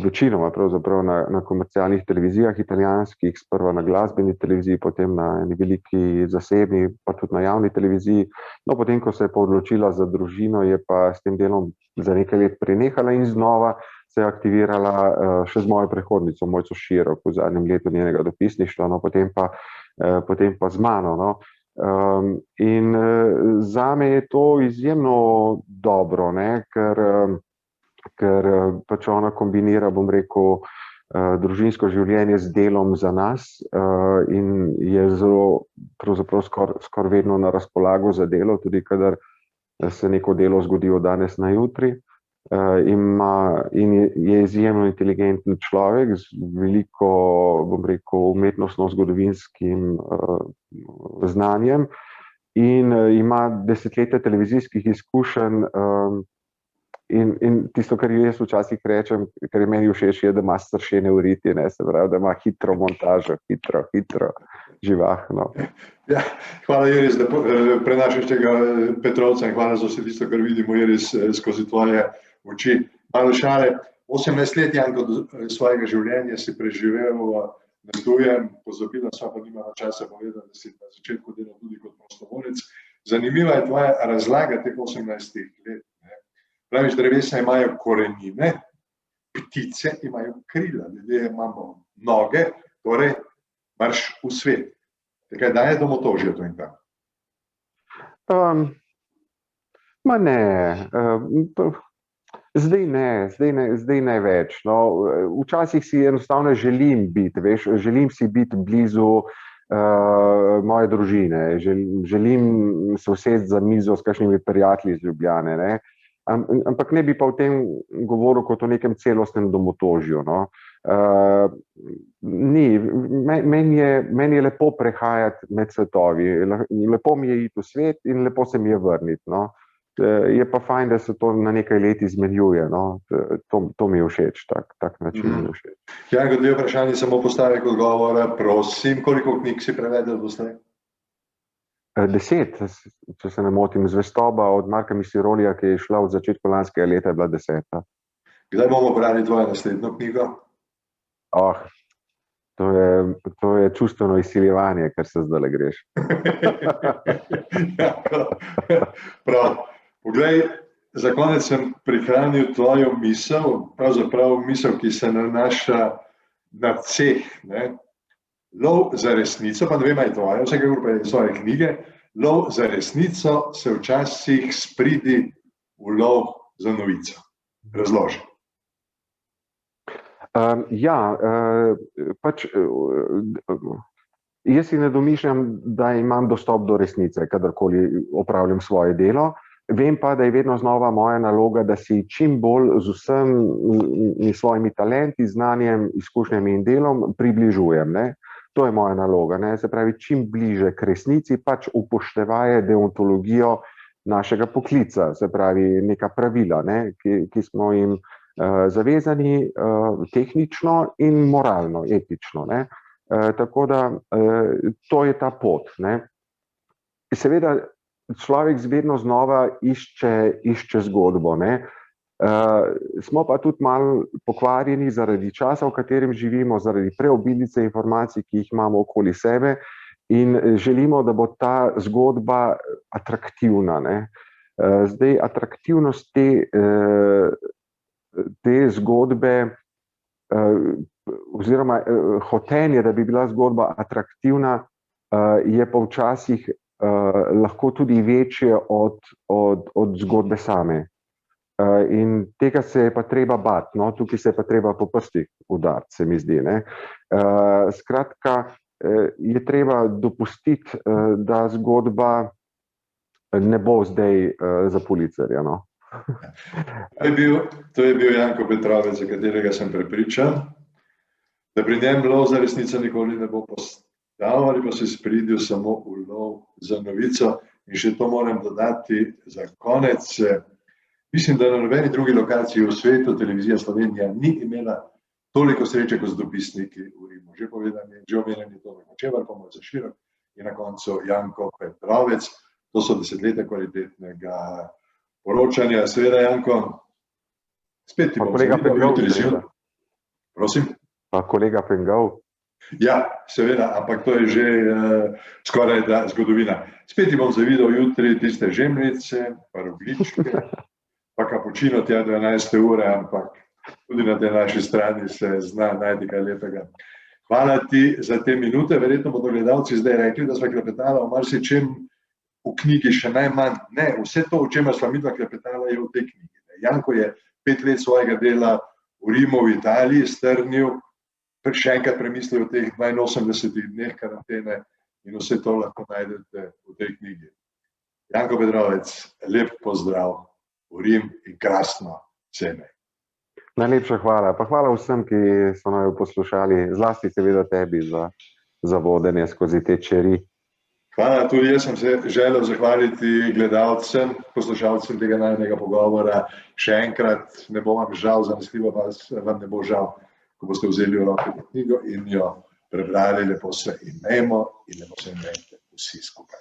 večinoma pravzaprav na komercialnih televizijah italijanskih, sprva na glasbeni televiziji, potem na eni veliki zasebni, pa tudi na javni televiziji. No, potem, ko se je pa odločila za družino, je pa s tem delom za nekaj let prenehala in znova se je aktivirala še z mojo predhodnico, Mojco Širok, v zadnjem letu njenega dopisništva, no, potem pa z mano, no. In zame je to izjemno dobro, ne, ker pač ona kombinira, bom rekel, družinsko življenje z delom za nas in je zelo, pravzaprav skoraj vedno na razpolago za delo, tudi kadar se neko delo zgodi od danes na jutri. In je izjemno inteligenten človek z veliko, bom rekel, umetnostno-zgodovinskim znanjem in ima desetletja televizijskih izkušenj. In tisto, kar jaz včasih rečem, kar je meni všeč, je, da ima stršene uriti, ne, se pravi, da ima hitro montažo, hitro, živahno. Ja, hvala, Iris, da prenašaš tega Petrovca in hvala za vse tisto, kar vidimo, Iris, skozi tvoje oči. Malo šale, 18 let, Janko, svojega življenja si preživel na tujem, pozabila sva, pa nimala časa povedati, da si na začetku delal tudi kot prostovoljec. Zanimiva je tvoja razlaga teh 18 let. Praviš, drevesa imajo korenine, ptice imajo krila, ljudje imamo noge, torej marš v svet. Takaj, da je domotožje to in tako? Ma ne, zdaj ne več. No. Včasih si enostavno želim biti, veš, želim si biti blizu moje družine, želim se usesti za mizo s kakšnimi prijatelji iz Ljubljane, ne. Ampak ne bi pa o tem govoril kot o nekem celostnem domotožju, no. Meni je lepo prehajati med svetovi, lepo mi je iti v svet in lepo se mi je vrniti, no. Je pa fajn, da se to na nekaj let izmenjuje, no. To mi je všeč, tak način mi je všeč. Janko, 2 vprašanji samo postavek odgovora, prosim, koliko knjig si prevedel doslej? 10, če se ne motim, zvestoba od Marka Misirolija, ki je šla v začetku lanskega leta, je bila 10. Kdaj bomo brali tvojo naslednjo knjigo? To je čustveno izsiljevanje, kar se zdajle greš. Prav. Poglej, za konec sem prihranil tvojo misel, pravzaprav misel, ki se nanaša na ceh, ne. Lov za resnico, pa ne vem, je tvoja, vsekakor pa je svoje knjige, lov za resnico se včasih spridi v lov za novico. Razloži. Pač jaz si ne domišljam, da imam dostop do resnice, kadarkoli opravljam svoje delo. Vem pa, da je vedno znova moja naloga, da si čim bolj z vsemi svojimi talenti, znanjem, izkušnjami in delom približujem, ne. To je moja naloga, ne, se pravi, čim bliže k resnici, pač upoštevaje deontologijo našega poklica, se pravi, neka pravila, ne, ki smo jim zavezani tehnično in moralno, etično, ne. Tako da to je ta pot, ne. Seveda, človek vedno znova išče zgodbo, ne. Smo pa tudi malo pokvarjeni zaradi časa, v katerem živimo, zaradi preobilice informacij, ki jih imamo okoli sebe in želimo, da bo ta zgodba atraktivna, ne. Zdaj, atraktivnost te zgodbe oziroma hotenje, da bi bila zgodba atraktivna, je pa včasih lahko tudi večje od zgodbe same. In tega se je pa treba bati, no, tukaj se je pa treba po prstih udariti, se mi zdi, ne. Skratka, je treba dopustiti, da zgodba ne bo zdaj za policerja, no. To je bil Janko Petrovec, za katerega sem prepričan, da pri njem lov za resnico nikoli ne bo postal ali pa se spridil samo v lov za novico. In še to moram dodati za konec. Mislim, da na nobeni drugi lokaciji v svetu televizija Slovenija ni imela toliko sreče kot z dopisniki v Rimu. Že povedani, že omenjeni Tone Hočevar, pa Mojca Širok in na koncu Janko Petrovec. To so desetletja kvalitetnega poročanja. Seveda, Janko, spet ti bom zavidal jutri zjutraj. Prosim? Pa kolega Pengov. Ja, seveda, ampak to je že skoraj da zgodovina. Spet ti bom zavidal jutri tiste žemljice, pa rogličke, pa kapučino tja 12. ure, ampak tudi na tej naši strani se zna najti kaj lepega. Hvala ti za te minute. Verjetno bodo gledalci zdaj rekli, da sva klepetala o marsičem v knjigi še najmanj. Ne, vse to, o čemer sva midva klepetala, je v tej knjigi. Janko je 5 let svojega dela v Rimu, v Italiji strnil, še enkrat premislil o teh 82 dneh karantene in vse to lahko najdete v tej knjigi. Janko Petrovec, lep pozdrav v Rim in krasno seme. Najlepša hvala. Pa hvala vsem, ki so naju poslušali, zlasti seveda tebi za vodenje skozi te čeri. Hvala, tudi jaz sem se želel zahvaliti gledalcem, poslušalcem tega najnega pogovora. Še enkrat, ne bo vam žal, zanesljivo vam ne bo žal, ko boste vzeli v roke knjigo in jo prebrali, lepo se imejmo in lepo se imejte vsi skupaj.